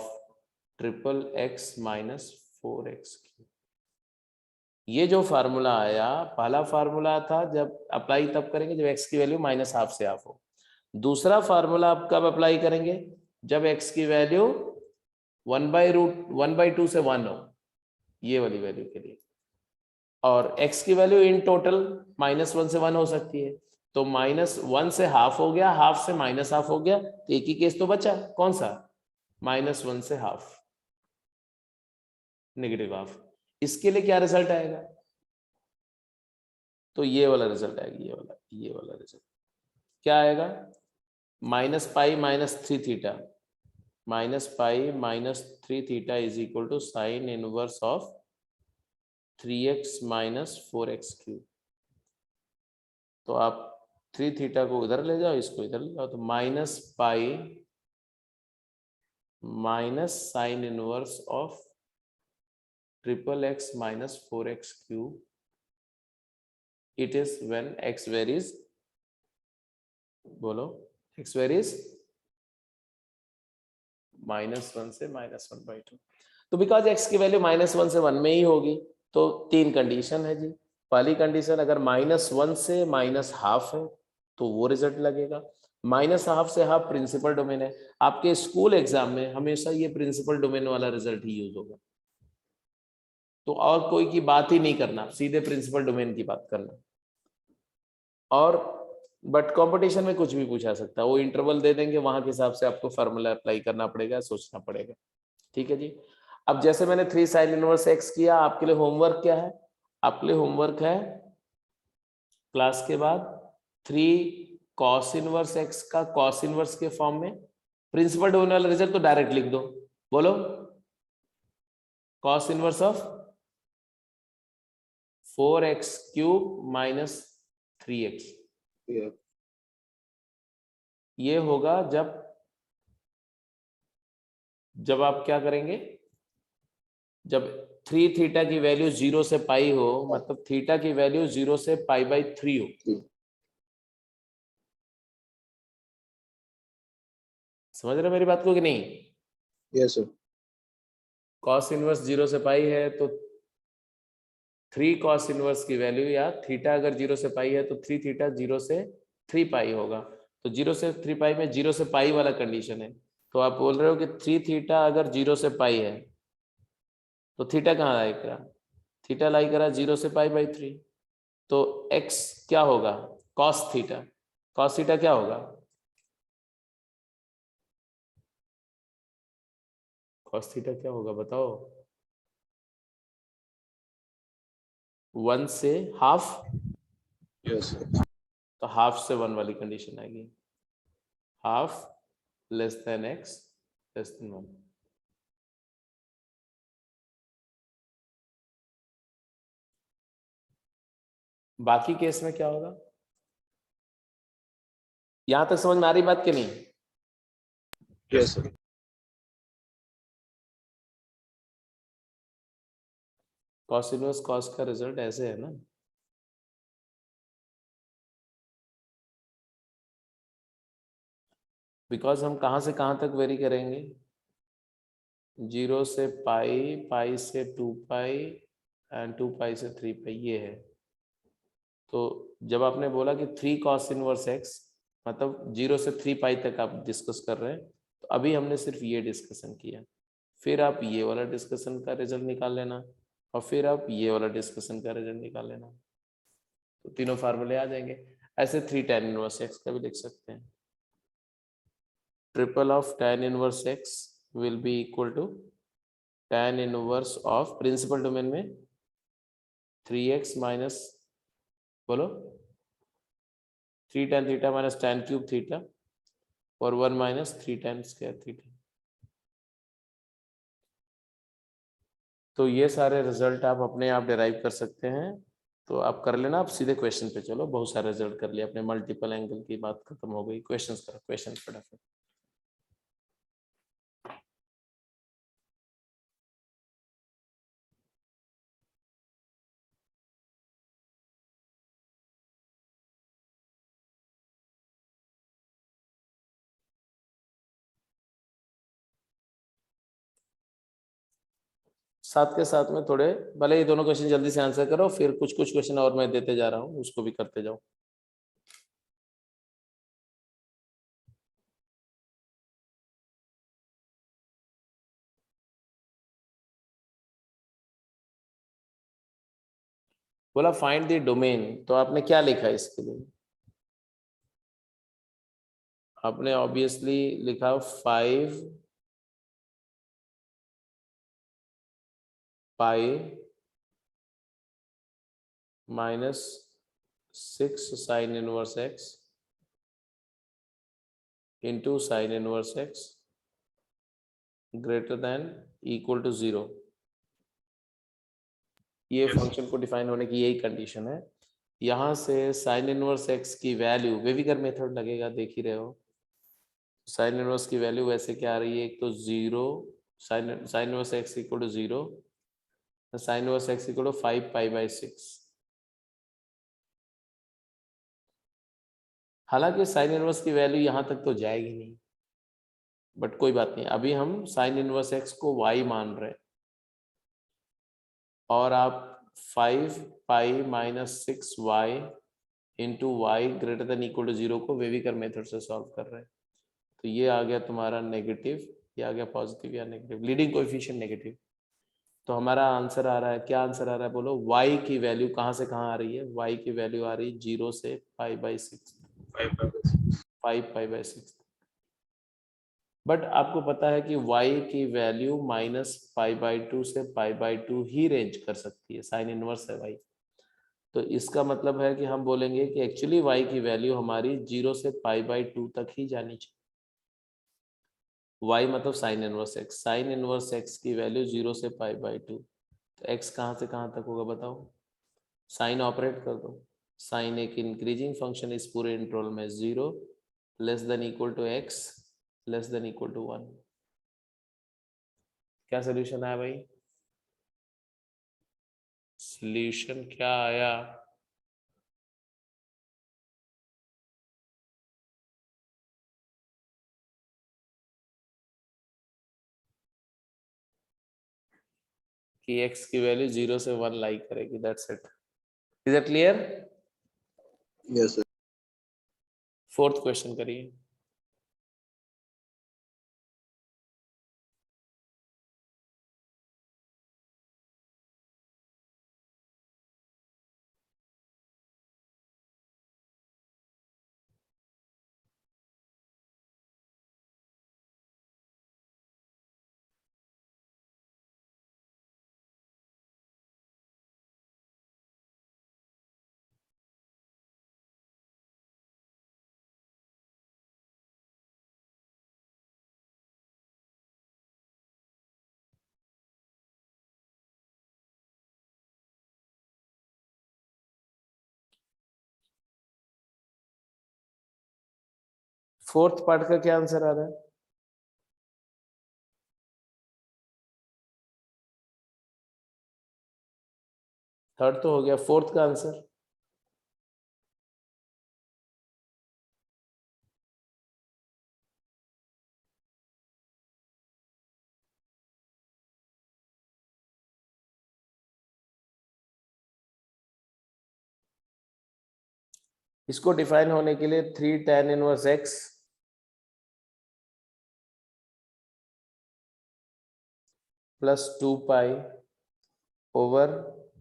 triple x minus 4x cube. ये जो फार्मूला आया, पहला फार्मूला था जब अप्लाई तब करेंगे जब x की वैल्यू -½ से ½ हो। दूसरा फार्मूला आप कब अप्लाई करेंगे? जब x की वैल्यू 1/2 से 1 हो, ये वाली वैल्यू के लिए। और x की वैल्यू इन टोटल -1 से 1 हो सकती है, तो -1 से ½ हो गया, ½ से -½ हो गया, तो एक ही केस तो बचा, कौन सा? -1 से ½ -½ इसके लिए क्या रिजल्ट आएगा? तो ये वाला रिजल्ट आएगा, ये वाला रिजल्ट क्या आएगा? -π-3 theta -π-3 theta is equal to sine inverse of 3x minus 4x cube. तो आप 3 थीटा को इधर ले जाओ, इसको इधर ले जाओ, तो -π minus sine inverse of triple x minus 4x cube. It is when x varies, बोलो x वेरीज -1 से -1/2। तो बिकॉज x की वैल्यू -1 से 1 में ही होगी, तो 3 कंडीशन है जी। पहली कंडीशन, अगर -1 से -½ है तो वो रिजल्ट लगेगा। -½ से ½ प्रिंसिपल डोमेन है। आपके स्कूल एग्जाम में हमेशा ये प्रिंसिपल डोमेन वाला रिजल्ट ही यूज होगा, तो और कोई की बात ही नहीं करना, सीधे प्रिंसिपल डोमेन की बात करना। और बट कंपटीशन में कुछ भी पूछा सकता है, वो इंटरवल दे देंगे, वहां के हिसाब से आपको फार्मूला अप्लाई करना पड़ेगा, सोचना पड़ेगा। ठीक है जी। अब जैसे मैंने 3 साइन इनवर्स x किया, आपके लिए होमवर्क क्या है? आपके लिए होमवर्क है क्लास के बाद 3 कॉस इनवर्स x का कॉस इनवर्स के फॉर्म में। प्रिंसिपल डोमेन वाला रिजल्ट तो डायरेक्ट लिख दो, बोलो cos inverse of 4x cube minus 3x। Yeah. ये होगा जब आप क्या करेंगे? जब 3 थीटा की वैल्यू 0 से पाई हो, मतलब थीटा की वैल्यू 0 से π/3 हो। समझ रहे हो मेरी बात को कि नहीं? Yes, sir. कॉस इनवर्स 0 से पाई है तो 3 कॉस इनवर्स की वैल्यू, या थीटा अगर 0 से पाई है तो 3 थीटा 0 से 3 पाई होगा। तो 0 से 3 पाई में 0 से पाई वाला कंडीशन है। तो आप बोल रहे हो कि 3 थीटा अगर 0 से पाई है तो थीटा कहाँ आएगा? थीटा लाई करा 0 से π/3, तो x क्या होगा? Cos theta. कॉस थीटा क्या होगा? कॉस थीटा क्या होगा बताओ? 1 से ½ Yes, sir. तो ½ से 1 वाली कंडीशन आएगी, ½ less than x less then 1। बाकी केस में क्या होगा? यहां तक समझ में आ रही बात कि नहीं? Yes, sir. Cos inverse cos का रिजल्ट ऐसे है ना, बिकॉज हम कहां से कहां तक वेरी करेंगे? 0 से पाई, पाई से 2π एंड 2π से 3π, ये है। तो जब आपने बोला कि 3 cos इनवर्स x, मतलब 0 से 3π तक आप डिस्कस कर रहे हैं, तो अभी हमने सिर्फ ये डिस्कशन किया। फिर आप ये वाला डिस्कशन का रिजल्ट निकाल लेना, और फिर आप ये वाला डिस्कशन का रिजल्ट निकाल लेना, तो तीनों फार्मूले आ जाएंगे। ऐसे 3 tan इनवर्स x का भी लिख सकते हैं। Triple of tan inverse x will be equal to tan inverse of principal domain में 3x माइनस, बोलो, 3 tan theta minus tan cube theta और 1 माइनस 3 tan स्क्वायर थीटा। तो ये सारे रिजल्ट आप अपने आप डिराइव कर सकते हैं। तो आप कर लेना, आप सीधे क्वेश्चन पे चलो। बहुत सारे रिजल्ट कर लिया अपने, मल्टीपल एंगल की बात खत्म हो गई। क्वेश्चंस करो, क्वेश्चन फटाफट। साथ के साथ में थोड़े, भले ये दोनों क्वेश्चन जल्दी से आंसर करो, फिर कुछ कुछ क्वेश्चन और मैं देते जा रहा हूँ, उसको भी करते जाओ। बोला फाइंड द डोमेन, तो आपने क्या लिखा इसके लिए? आपने ऑब्वियसली लिखा 5 pi minus 6 sine inverse x into sine inverse x greater than equal to 0। ये Yes. फंक्शन को डिफाइन होने की यही कंडीशन है। यहाँ से साइन इनवर्स एक्स की वैल्यू वेविकर मेथड लगेगा, देख ही रहे हो। साइन इनवर्स की वैल्यू वैसे क्या आ रही है, एक तो 0, sine inverse x equal to 0, sine inverse x equal to 5 pi by 6। हालांकि साइन इनवर्स की वैल्यू यहाँ तक तो जाएगी नहीं, बट कोई बात नहीं, अभी हम साइन इनवर्स एक्स को y मान रहे हैं। और आप 5 pi minus 6y into y greater than equal to 0 को वेविकर मेथड से सॉल्व कर रहे हैं। तो ये आ गया तुम्हारा नेगेटिव, ये आ गया पॉजिटिव या नेगेटिव, लीडिंग कोएफिशिएंट नेगेटिव। तो हमारा आंसर आ रहा है, क्या आंसर आ रहा है बोलो? y की वैल्यू कहाँ से कहाँ आ रही है? y की वैल्यू आ रही है 0 से pi by 6, 5 pi by 6। But आपको पता है कि y की वैल्यू माइनस पाई बाई 2 से पाई बाई 2 ही रेंज कर सकती है, साइन इनवर्स है y। तो इसका मतलब है कि हम बोलेंगे कि एक्चुअली y की वैल्यू हमारी 0 से पाई बाई 2 तक ही जानी चाहिए। y मतलब sign inverse x, sign inverse x की वैल्यू 0 से पाई बाई 2, तो x कहाँ से कहाँ तक होगा बताओ? साइन ऑपरेट कर दो। साइन एक इंक्रीजिंग फंक्शन इस पूरे इंटरवल में 0 less than equal to x less than equal to 1। क्या सोल्यूशन आया भाई? सोल्यूशन क्या आया? कि x की वैल्यू 0 से 1 लाई करेगी, that's it. Is it clear? Yes, sir. Fourth question करिए। फोर्थ पार्ट का क्या आंसर आ रहा है? थर्ड तो हो गया, फोर्थ का आंसर? इसको डिफाइन होने के लिए 3 tan inverse x plus 2 pi over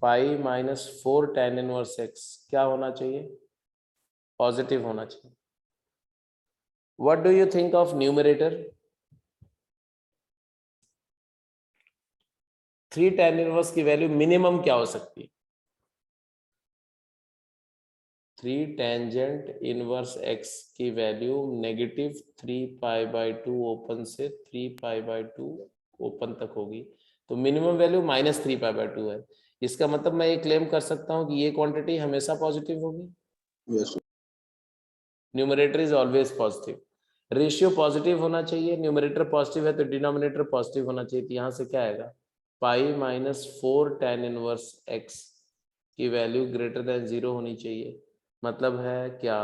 pi minus 4 tan inverse x क्या होना चाहिए? पॉजिटिव होना चाहिए. What do you think of numerator? 3 tan inverse की वैल्यू मिनिमम क्या हो सकती है? 3 टेंजेंट इनवर्स x की value negative 3 pi by 2 open से 3 पाई बाई 2 ओपन तक होगी. तो minimum value minus 3 pi by 2 है. इसका मतलब मैं ये क्लेम कर सकता हूँ कि ये क्वांटिटी हमेशा पॉजिटिव होगी. Yes, sir. Numerator is always positive. Ratio positive होना चाहिए. न्यूमरेटर पॉजिटिव है तो डिनोमिनेटर पॉजिटिव होना चाहिए. तो यहाँ से क्या आएगा? Pi minus 4 tan inverse x की वैल्यू ग्रेटर देन 0 होनी चाहिए. मतलब है क्या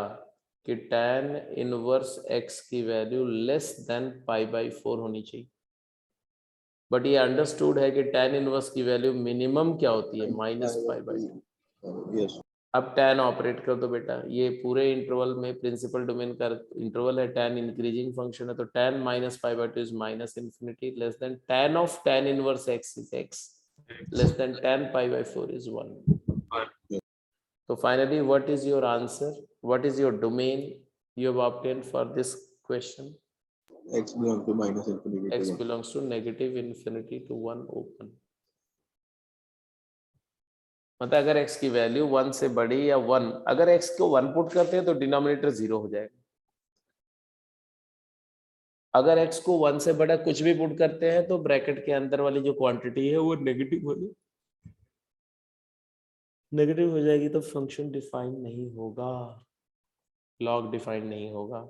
कि tan इनवर्स x की value less than pi by 4 होनी चाहिए. बट ये अंडरस्टूड है कि tan इनवर्स की वैल्यू मिनिमम क्या होती है? Minus pi by 2. Yes. अब tan ऑपरेट कर दो बेटा. ये पूरे इंटरवल में प्रिंसिपल डोमेन का इंटरवल है. tan इंक्रीजिंग फंक्शन है तो tan minus pi by 2 is minus infinity less than tan of tan inverse x is x less then tan pi by 4 is 1. So finally, what is your answer? What is your domain you have obtained for this question? X belongs to minus infinity to X 1. belongs to negative infinity to 1 open. मतलब अगर x की वैल्यू 1 से बड़ी या 1, अगर x को 1 पुट करते हैं तो डिनोमिनेटर 0 हो जाएगा. अगर x को 1 से बड़ा कुछ भी पुट करते हैं तो ब्रैकेट के अंदर वाली जो क्वांटिटी है वो नेगेटिव हो जाएगी. तो फंक्शन डिफाइन नहीं होगा, लॉग डिफाइन नहीं होगा.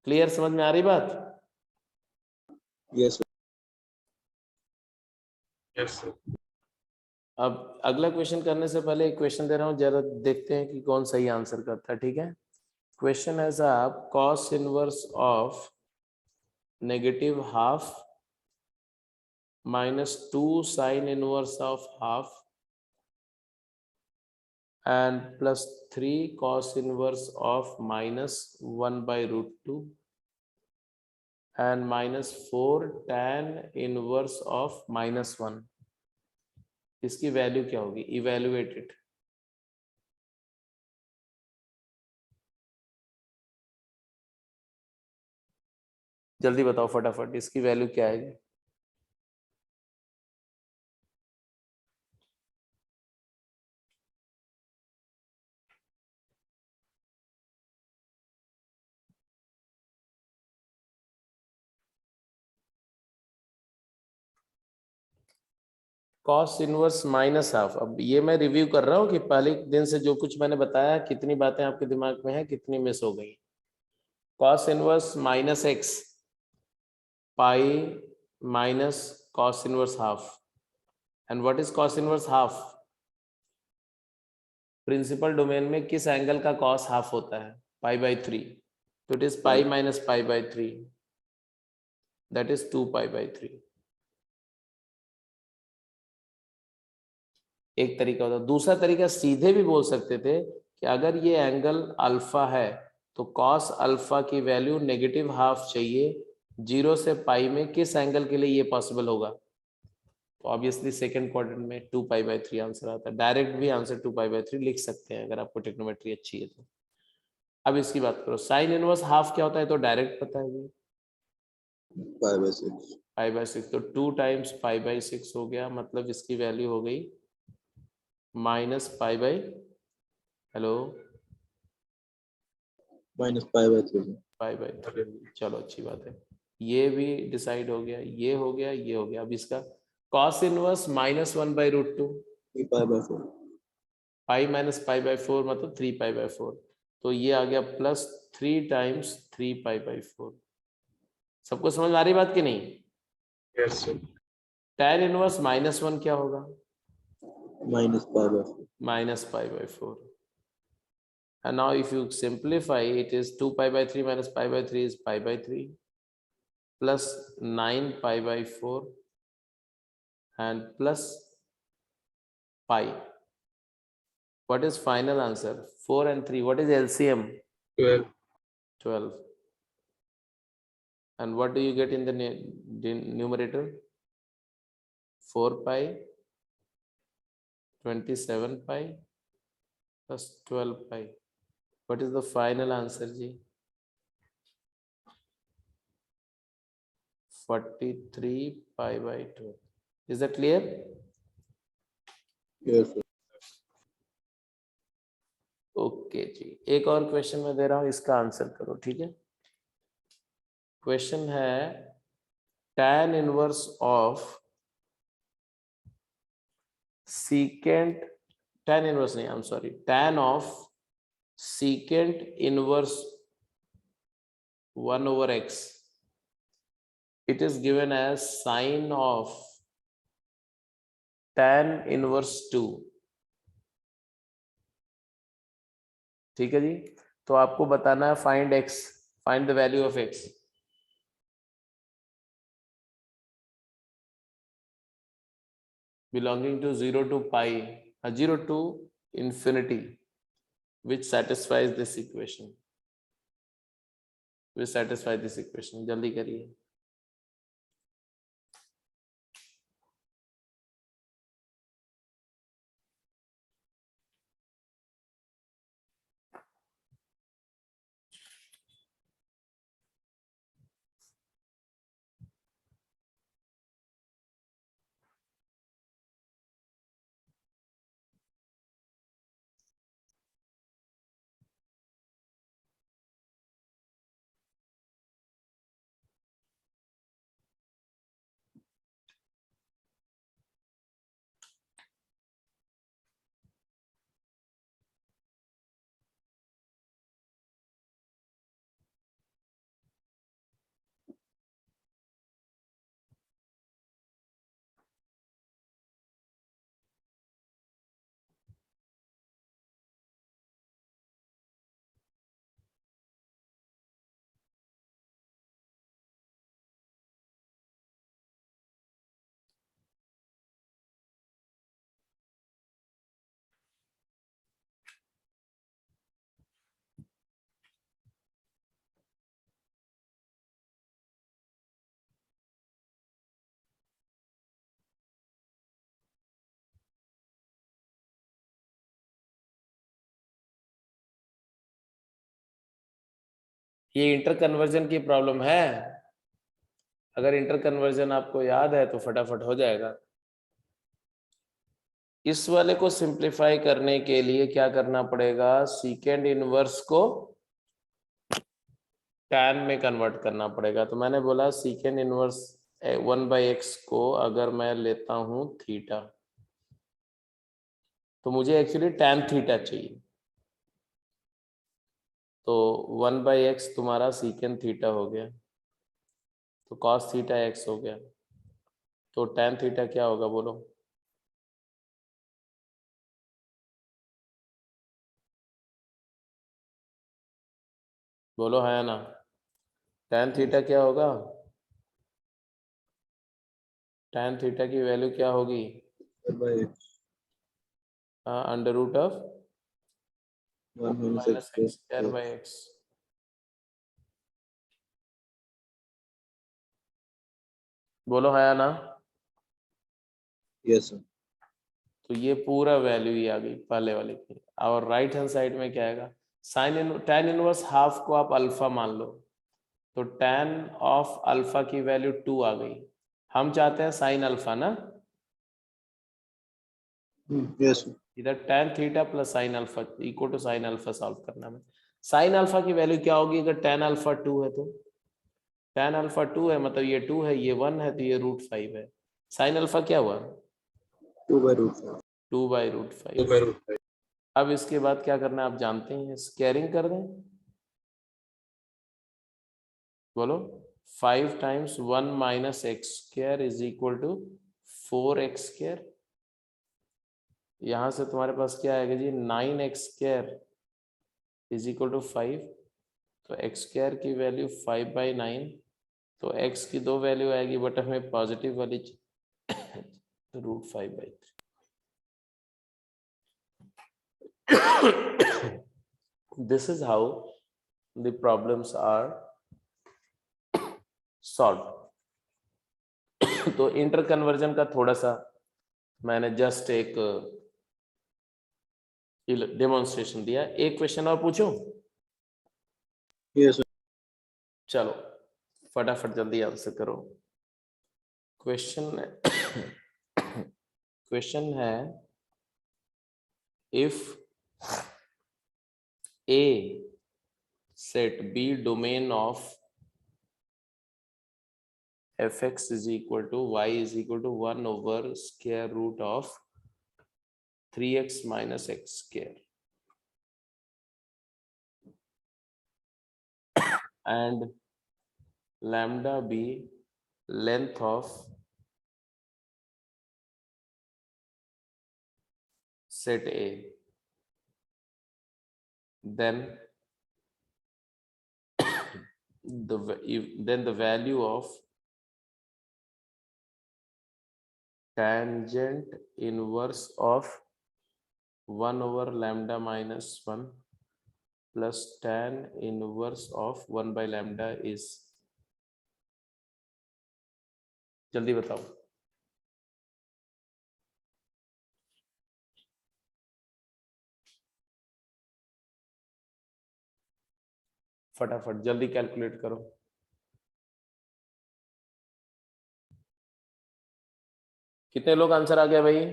क्लियर? समझ में आ रही बात? Yes, sir. Yes, sir. अब अगला क्वेश्चन करने से पहले एक क्वेश्चन दे रहा हूं, जरा देखते हैं कि कौन सही आंसर करता है. ठीक है. क्वेश्चन है साहब, cos inverse of negative half minus 2 sign inverse of half and plus 3 cos inverse of minus 1 by root 2 and minus 4 tan inverse of minus 1. इसकी वैल्यू क्या होगी? Evaluate it. जल्दी बताओ फटाफट, इसकी वैल्यू क्या आएगी? Cos inverse minus half. अब ये मैं रिव्यू कर रहा हूँ कि पहले दिन से जो कुछ मैंने बताया, कितनी बातें आपके दिमाग में है, कितनी मिस हो गई. Cos inverse minus x pi minus cos inverse half. And what is cos inverse half? Principal domain में किस एंगल का कॉस हाफ होता है? Pi by 3. तो it is pi minus pi by 3, that is 2 pi by 3. एक तरीका होता. दूसरा तरीका सीधे भी बोल सकते थे कि अगर ये एंगल अल्फा है तो कॉस अल्फा की वैल्यू नेगेटिव हाफ चाहिए. 0 से पाई में किस एंगल के लिए ये पॉसिबल होगा? तो ऑब्वियसली सेकंड क्वाड्रेंट में 2 पाई बाई 3 आंसर आता है. डायरेक्ट भी आंसर 2 पाई बाई 3 लिख सकते हैं अगर आपको टेक्नोमेट्री अच्छी है तो. अब इसकी बात करो, साइन इनवर्स हाफ क्या होता है? तो डायरेक्ट पता है जी, 5/6. पाई बाई 6. तो 2 टाइम्स पाई बाई 6 हो गया. मतलब इसकी वैल्यू हो गई minus pi by, hello, Minus 5/3. Pi by 3. चलो अच्छी बात है. ये भी डिसाइड हो गया, ये हो गया, ये हो गया. अब इसका cos inverse minus 1 by root 2, 3 pi/4. Pi minus pi by 4 मतलब 3 पाई बाई 4. तो ये आ गया प्लस 3 टाइम्स 3 पाई बाई 4. सबको समझ में आ रही बात की नहीं? Yes, sir. tan inverse minus 1 क्या होगा? Minus pi/4. Minus pi by 4. And now if you simplify, it is 2 pi by 3 minus pi by 3 is pi by 3 plus 9 pi by 4 and plus pi. What is final answer? 4 and 3. What is LCM? 12. 12. And what do you get in the numerator? 4 pi 27 pi plus 12 pi. What is the final answer, ji? 43 pi by 12. Is that clear? Yes, sir. Okay ji, एक और क्वेश्चन मैं दे रहा हूं, इसका आंसर करो, ठीक है? क्वेश्चन है tan inverse of secant, tan inverse नहीं, I'm sorry, tan of secant inverse 1 over x. It is given as sine of tan inverse 2. ठीक है जी, तो आपको बताना है find x, find the value of x. Belonging to 0 to pi, 0 to infinity, which satisfies this equation. Which satisfy this equation. जल्दी करिए. ये इंटर कन्वर्जन की प्रॉब्लम है. अगर इंटर कन्वर्जन आपको याद है तो फटाफट हो जाएगा. इस वाले को सिंप्लीफाई करने के लिए क्या करना पड़ेगा? सीकेंड इनवर्स को tan में कन्वर्ट करना पड़ेगा. तो मैंने बोला सीकेंड इनवर्स 1/x को अगर मैं लेता हूं थीटा, तो मुझे एक्चुअली tan थीटा चाहिए. तो 1/x तुम्हारा सीकेंड थीटा हो गया, तो cos थीटा x हो गया. तो tan थीटा क्या होगा बोलो? बोलो है ना? tan थीटा क्या होगा? tan थीटा की वैल्यू क्या होगी? by x. Under root of 1 minus minus x x square plus by x. बोलो है ना? yes, sir. तो ये पूरा वैल्यू ही आ गई पहले वाले की. और राइट हैंड साइड में क्या आएगा? tan इनवर्स हाफ को आप अल्फा मान लो, तो tan ऑफ अल्फा की वैल्यू 2 आ गई. हम चाहते हैं साइन अल्फा ना, Yes, sir. इधर tan theta plus sine alpha equal to sine alpha solve करना है. साइन अल्फा की वैल्यू क्या होगी? अगर tan अल्फा 2 है तो tan अल्फा 2 है, मतलब ये 2 है, ये 1 है, तो ये √5 है. साइन अल्फा क्या हुआ? 2 by root 5. 2/√5. 2/√5. अब इसके बाद क्या करना है आप जानते हैं, स्क्वायरिंग कर दें. बोलो 5 times 1 minus x square is equal to 4x square. यहां से तुम्हारे पास क्या आएगा जी? 9x square is equal to 5. तो x square की वैल्यू 5/9. तो x की दो वैल्यू आएगी, बट हमें पॉजिटिव वाली √5/3. This is how the problems are solved. तो इंटर कन्वर्जन का थोड़ा सा मैंने जस्ट एक डेमोन्स्ट्रेशन दिया। एक क्वेश्चन और पूछूं? Yes, sir. चलो फटाफट जल्दी आंसर करो। क्वेश्चन क्वेश्चन है, if A set B domain of fx is equal to y is equal to 1 over square root of 3x minus x square, and lambda be length of set A, then the value of tangent inverse of 1 over lambda minus 1 plus tan inverse of 1 by lambda is, जल्दी बताओ। फटाफट जल्दी कैलकुलेट करो। कितने लोग आंसर आ गया भाई?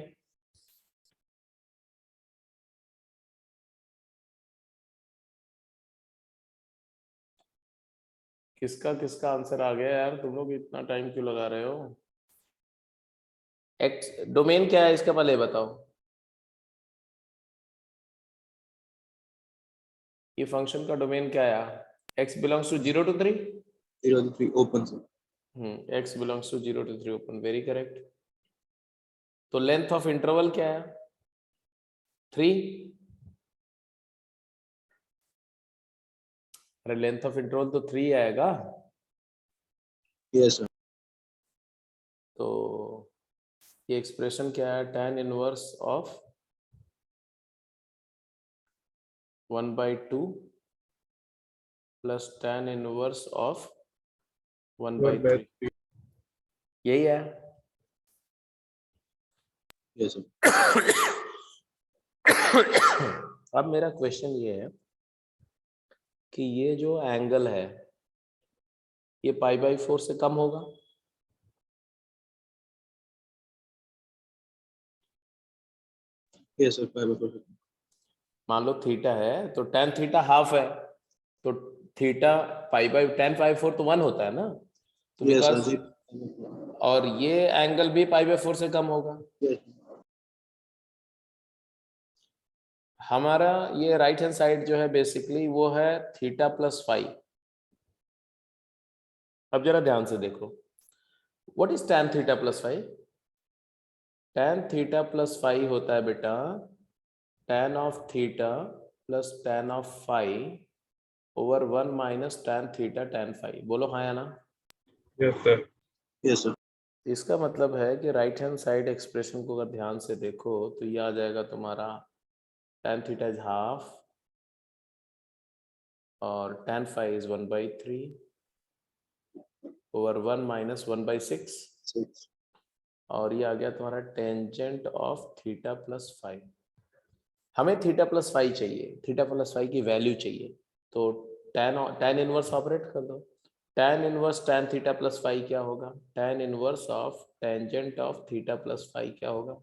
किसका किसका आंसर आ गया यार? तुम लोग इतना टाइम क्यों लगा रहे हो? एक्स डोमेन क्या है इसका पहले बताओ। ये फंक्शन का डोमेन क्या है? x belongs to 0 to 3। 0 to 3 open, sir. x belongs to 0 to 3 open, very correct. तो लेंथ ऑफ इंटरवल क्या है? 3। अरे लेंथ ऑफ इंटरवल तो 3 आएगा। Yes, sir. तो ये एक्सप्रेशन क्या है? tan inverse of 1/2 plus tan inverse of 1/3, यही है। Yes, sir. अब मेरा क्वेश्चन ये है कि ये जो एंगल है ये π/4 से कम होगा? Yes, sir. 5/4. मान लो थीटा है तो tan थीटा हाफ है, तो थीटा tan π/4 तो 1 होता है ना, तो Yes, sir. बिकॉज और ये एंगल भी π/4 से कम होगा। Yes. हमारा ये राइट हैंड साइड जो है बेसिकली वो है थीटा प्लस फाई। अब जरा ध्यान से देखो, what is tan theta plus phi? tan theta plus phi होता है बेटा tan of theta plus tan of phi over 1 minus tan theta tan phi. बोलो हाँ या ना? Yes, sir. Yes, sir. इसका मतलब है कि राइट हैंड साइड एक्सप्रेशन को अगर ध्यान से देखो तो ये आ जाएगा तुम्हारा tan थीटा इज हाफ और tan phi is 1/3 over 1 minus 1/6, 6. और ये आ गया तुम्हारा tangent of theta plus phi. हमें थीटा प्लस फाई चाहिए, थीटा प्लस फाई की वैल्यू चाहिए, तो tan इनवर्स ऑपरेट कर दो। tan inverse tan theta plus phi क्या होगा? tan inverse of tangent of theta plus phi क्या होगा?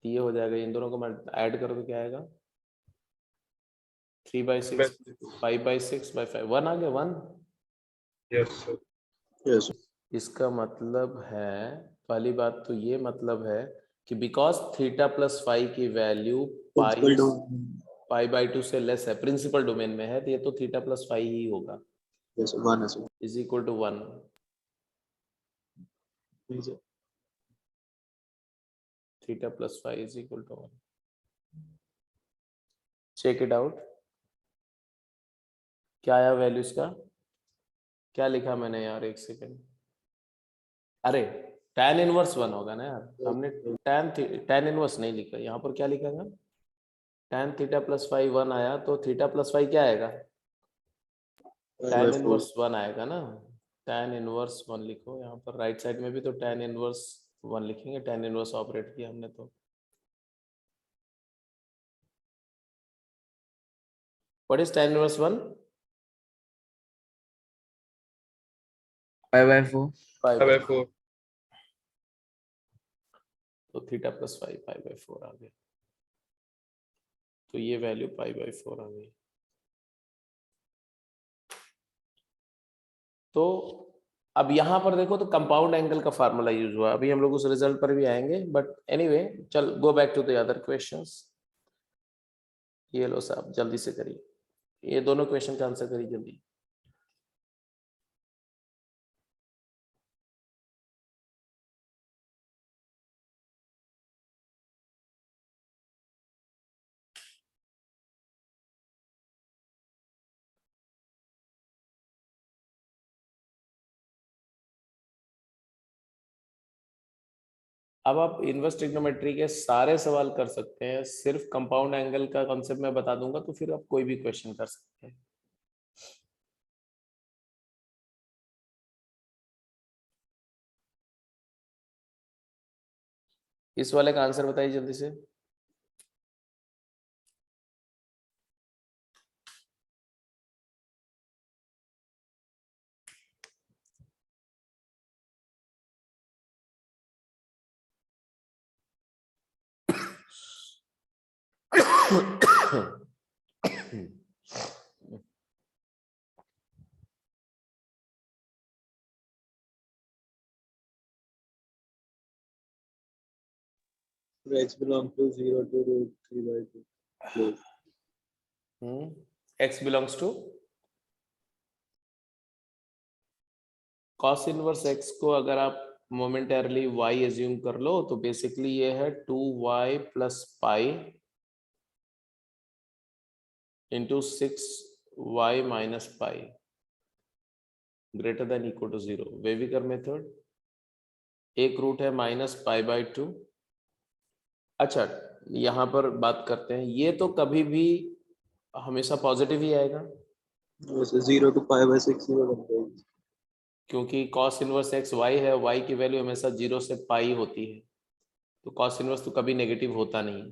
ये हो जाएगा, इन दोनों को मैं ऐड कर दो, क्या आएगा? 3/6 5/6/5 1 आ गया 1। Yes, sir. Yes, sir. इसका मतलब है, पहली बात तो ये मतलब है कि बिकॉज थीटा प्लस फाई की वैल्यू Principal domain. π/2 से लेस है, प्रिंसिपल डोमेन में है, तो ये तो थीटा प्लस फाई ही होगा, Yes, sir. 1 as well. Is equal to 1। Yes, sir. Theta plus phi is equal to 1। Check it out, क्या आया वैल्यू इसका? क्या लिखा मैंने यार, एक सेकेंड। अरे tan इनवर्स 1 होगा ना यार, हमने tan इनवर्स नहीं लिखा, यहाँ पर क्या लिखा था? tan थीटा प्लस फाई 1 आया, तो थीटा प्लस फाई क्या आएगा? tan 5/4. इनवर्स 1 आएगा ना। tan इनवर्स 1 लिखो यहाँ पर, राइट साइड में भी तो tan इनवर्स 1 लिखेंगे, tan इनवर्स ऑपरेट किया हमने तो। What is tan inverse 1? Pi by 4. 5 5 by by 4. तो थीटा प्लस 5 पाई बाई 4 आ गया, तो ये वैल्यू पाई बाई 4 आ गई। तो अब यहाँ पर देखो तो कंपाउंड एंगल का फार्मूला यूज हुआ, अभी हम लोग उस रिजल्ट पर भी आएंगे, बट एनीवे चल go back to the other questions. ये लो साहब जल्दी से करिए, ये दोनों क्वेश्चन का आंसर करिए जल्दी। अब आप इनवर्स ट्रिग्नोमेट्री के सारे सवाल कर सकते हैं, सिर्फ कंपाउंड एंगल का कॉन्सेप्ट मैं बता दूंगा तो फिर आप कोई भी क्वेश्चन कर सकते हैं। इस वाले का आंसर बताइए जल्दी से। X belongs to 0 to root 3 by 2. Close. x belongs to cos inverse x को अगर आप मोमेंटरली y एज्यूम कर लो तो बेसिकली ये है 2y plus pi into 6y minus pi greater than equal to 0। Wavy curve method, एक रूट है माइनस पाई बाई 2। अच्छा यहाँ पर बात करते हैं, ये तो कभी भी हमेशा पॉजिटिव ही आएगा वैसे 0 to pi by 6 0 बन जाएगी, क्योंकि cos इनवर्स x y है, y की वैल्यू हमेशा 0 से पाई होती है, तो cos इनवर्स तो कभी नेगेटिव होता नहीं,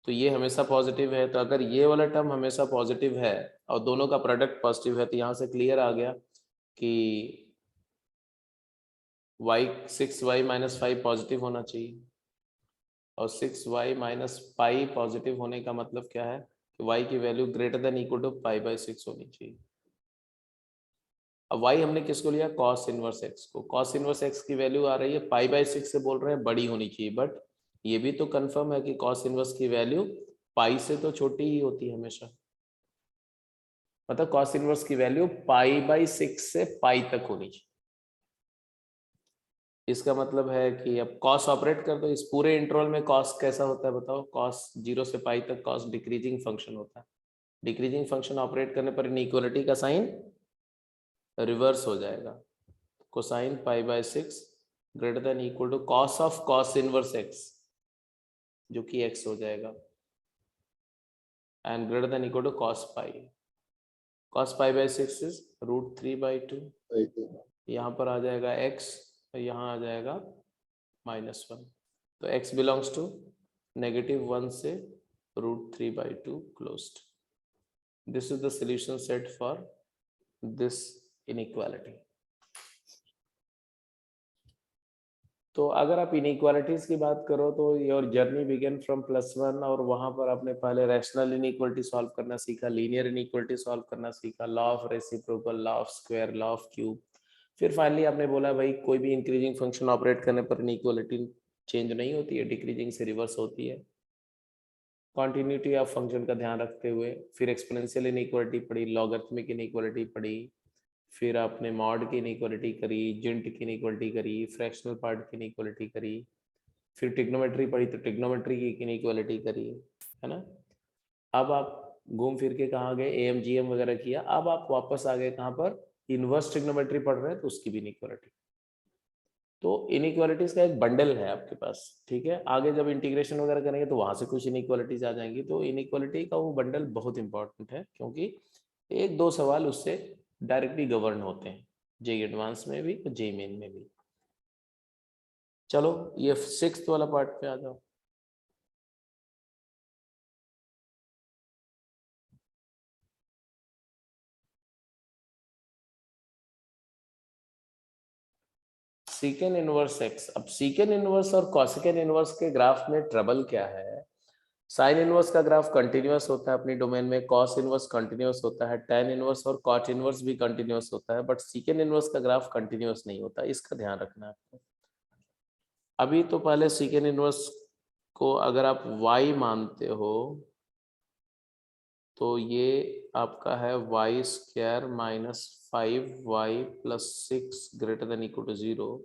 तो ये हमेशा पॉजिटिव है। तो अगर ये वाला टर्म हमेशा पॉजिटिव है और दोनों का प्रोडक्ट पॉजिटिव है तो यहाँ से क्लियर आ गया कि y 6y माइनस 5 पॉजिटिव होना चाहिए, और 6y माइनस पाई पॉजिटिव होने का मतलब क्या है कि y की value greater than equal to pi by 6 होनी चाहिए। अब y हमने किसको लिया, cos इनवर्स x को। cos इनवर्स x की वैल्यू आ रही है पाई बाई 6 से, बोल रहे हैं बड़ी होनी चाहिए, बट ये भी तो कंफर्म है कि cos इनवर्स की वैल्यू पाई से तो छोटी ही होती है हमेशा, मतलब cos इनवर्स की वैल्यू पाई बाई 6 से पाई तक होनी चाहिए। इसका मतलब है कि अब cos ऑपरेट कर दो, इस पूरे इंटरवल में cos कैसा होता है बताओ, cos 0 से पाई तक cos डिक्रीजिंग फंक्शन होता है। डिक्रीजिंग फंक्शन ऑपरेट करने पर इनइक्वालिटी का साइन रिवर्स हो जाएगा, cosine pi by 6 greater than equal to cos of cos inverse x जो कि x हो जाएगा, and greater than equal to cos pi by 6 is root 3 by 2। by 2. यहाँ पर आ जाएगा x, यहाँ आ जाएगा -1, तो x बिलोंग्स टू -1 से root 3 by 2 closed. This is the solution set for this inequality. तो अगर आप इनइक्वालिटीज की बात करो तो योर जर्नी बिगेन फ्रॉम +1, और वहां पर आपने पहले रैशनल इनइक्वालिटी सॉल्व करना सीखा, लीनियर इनइक्वालिटी सॉल्व करना सीखा, law of reciprocal, law of square, law of cube, फिर फाइनली आपने बोला भाई कोई भी इंक्रीजिंग फंक्शन ऑपरेट करने पर इनइक्वालिटी चेंज नहीं होती है, डिक्रीजिंग से रिवर्स होती है, कॉन्टिन्यूटी ऑफ फंक्शन का ध्यान रखते हुए। फिर एक्सपोनेंशियल इनइक्वालिटी पढ़ी, लॉगरिथमिक इनइक्वालिटी पढ़ी, फिर आपने मॉड की इनइक्वालिटी करी, जिंट की इनइक्वालिटी करी, फ्रैक्शनल पार्ट की इनइक्वालिटी करी, फिर ट्रिग्नोमेट्री पढ़ी तो ट्रिग्नोमेट्री की इनइक्वालिटी करी, है ना। अब आप घूम फिर के कहाँ गए, एएमजीएम वगैरह किया, अब आप वापस आ गए कहाँ पर, इनवर्स ट्रिग्नोमेट्री पढ़ रहे हैं तो उसकी भी इनइक्वालिटी। तो इनइक्वालिटीज का एक बंडल है आपके पास, ठीक है। आगे जब इंटीग्रेशन वगैरह करेंगे तो वहां से कुछ इनइक्वालिटीज आ जाएंगी, तो इनइक्वालिटी का वो बंडल बहुत इंपॉर्टेंट है, क्योंकि एक दो सवाल उससे डायरेक्टली गवर्न होते हैं, जेई एडवांस में भी और जेई मेन में भी। चलो ये 6th वाला पार्ट पे आ जाओ। सीकेंड इनवर्स एक्स। अब सीकेंड इनवर्स और कॉसेकेंड इनवर्स के ग्राफ में ट्रबल क्या है? साइन इनवर्स का ग्राफ कंटिन्यूअस होता है अपनी डोमेन में, कॉस इनवर्स कंटिन्यूअस होता है, टैन इनवर्स और कॉट इनवर्स भी कंटिन्यूअस होता है, बट सीकेंड इनवर्स का ग्राफ कंटिन्यूअस नहीं होता, इसका ध्यान रखना है आपको। अभी तो पहले सीकेंड इनवर्स को अगर आप y मानते हो तो ये आपका है y square minus 5y plus 6 greater than equal to 0।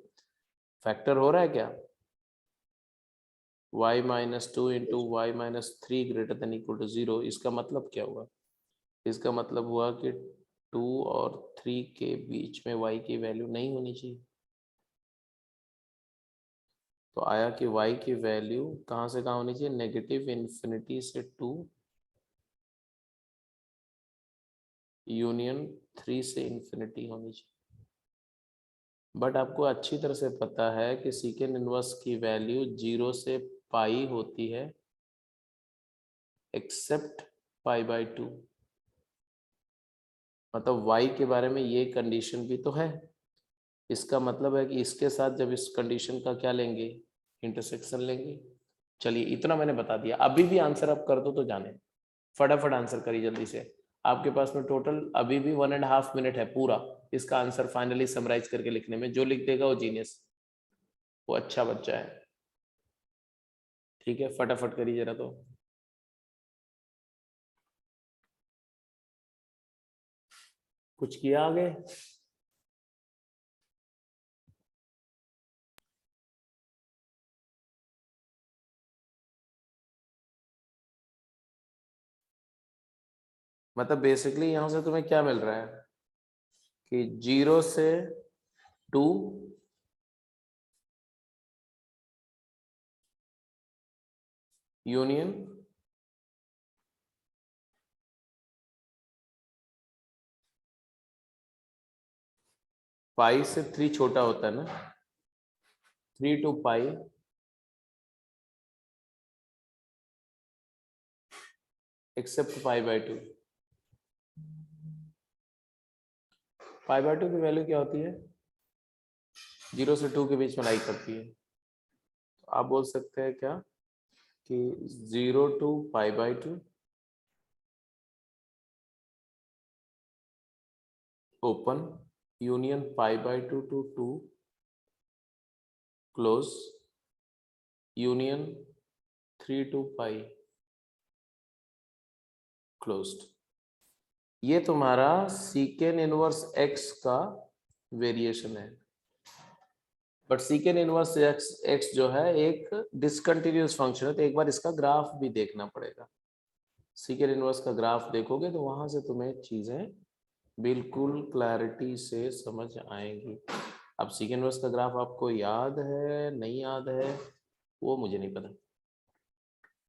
Factor हो रहा है क्या? y minus 2 into y minus 3 greater than equal to 0। इसका मतलब क्या हुआ? इसका मतलब हुआ कि 2 और 3 के बीच में y की वैल्यू नहीं होनी चाहिए। तो आया कि y की वैल्यू कहाँ से कहाँ होनी चाहिए? नेगेटिव इन्फिनिटी से 2 यूनियन 3 से इन्फिनिटी होनी चाहिए। बट आपको अच्छी तरह से पता है कि सीकेंड इनवर्स की वैल्यू 0 से पाई होती है एक्सेप्ट π/2। मतलब y के बारे में ये कंडीशन भी तो है। इसका मतलब है कि इसके साथ जब इस कंडीशन का क्या लेंगे? इंटरसेक्शन लेंगे। चलिए इतना मैंने बता दिया। अभी भी आंसर आप कर दो तो जाने, फटाफट आंसर करिए जल्दी से। आपके पास में टोटल अभी भी 1.5 मिनट है पूरा इसका आंसर फाइनली समराइज करके लिखने में। जो लिख देगा वो जीनियस, वो अच्छा बच्चा है। ठीक है, फटाफट करिए जरा। तो कुछ किया आगे? मतलब बेसिकली यहां से तुम्हें क्या मिल रहा है कि 0 से 2 यूनियन पाई से 3 छोटा होता है ना, 3 to पाई एक्सेप्ट π/2। π/2 की वैल्यू क्या होती है? 0 से 2 के बीच में लाई करती है। तो आप बोल सकते हैं क्या कि 0 to π/2 open union π/2 to 2 close union 3 to pi closed. ये तुम्हारा सीकेन इनवर्स एक्स का वेरिएशन है। बट सीकेन इनवर्स एक्स जो है एक डिसकंटिन्यूअस फंक्शन है, तो एक बार इसका ग्राफ भी देखना पड़ेगा। सीकेन इनवर्स का ग्राफ देखोगे तो वहां से तुम्हें चीजें बिल्कुल क्लैरिटी से समझ आएंगी। अब सीकेन इनवर्स का ग्राफ आपको याद है नहीं याद है वो मुझे नहीं पता।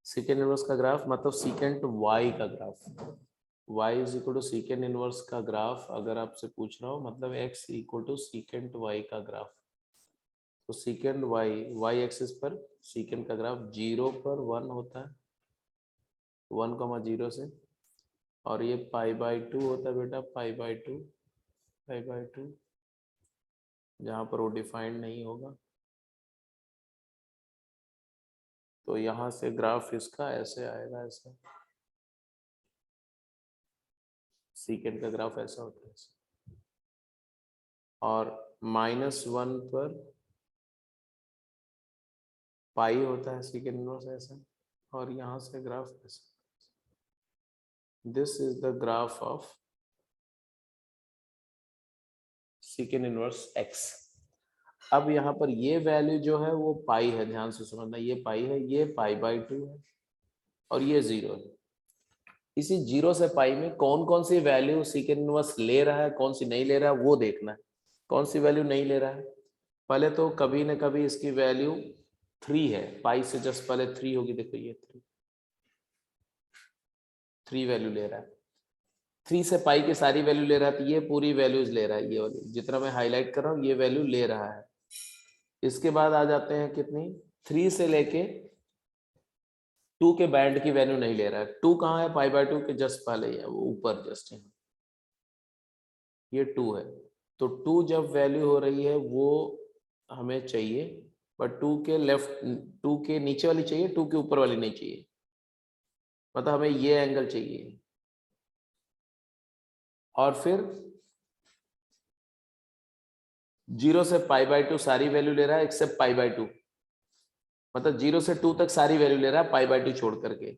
सीकेंड इनवर्स का ग्राफ मतलब सीकेंट वाई का graph, y is equal to secant inverse का ग्राफ अगर आपसे पूछ रहा हो, मतलब x equal to secant y का ग्राफ। तो सीकेंट y एक्सिस पर सीकेंट का ग्राफ 0 पर 1 होता है, 1,0 से, और ये π/2 होता है बेटा, π/2 जहाँ पर वो डिफाइंड नहीं होगा। तो यहाँ से ग्राफ इसका ऐसे आएगा, ऐसा सीकेंट का ग्राफ ऐसा होता है। और -1 पर पाई होता है सीकेंट इनवर्स ऐसा, और यहाँ से ग्राफ ऐसा। This is the graph of secant inverse x. अब यहाँ पर ये वैल्यू जो है वो पाई है, ध्यान से समझना, ये पाई है, ये π/2 है, और ये 0 है। इसी 0 से पाई में कौन कौन सी वैल्यू सीकेंट इनवर्स ले रहा है, कौन सी नहीं ले रहा है, वो देखना है। कौन सी वैल्यू नहीं ले रहा है? पहले तो कभी न कभी इसकी वैल्यू 3 है, पाई से जस्ट पहले 3 होगी। देखो ये 3 वैल्यू ले रहा है। 3 से पाई की सारी वैल्यू ले रहा है, तो ये पूरी वैल्यूज ले रहा है, ये वाली जितना मैं हाईलाइट कर रहा हूँ ये वैल्यू ले रहा है। इसके बाद आ जाते हैं कितनी, 3 से लेके 2 के बैंड की वैल्यू नहीं ले रहा है। 2 कहाँ है, पाई बाय 2 के जस्ट पहले ही है, वो ऊपर जस्ट है, ये 2 है। तो 2 जब वैल्यू हो रही है वो हमें चाहिए, बट 2 के लेफ्ट, 2 के नीचे वाली चाहिए, 2 के ऊपर वाली नहीं चाहिए, मतलब हमें ये एंगल चाहिए। और फिर 0 से पाई बाय 2 सारी वैल्यू ले रहा है एक्सेप्ट पाई बाय 2, मतलब 0 से 2 तक सारी वैल्यू ले रहा है पाई बाय 2 छोड़ करके।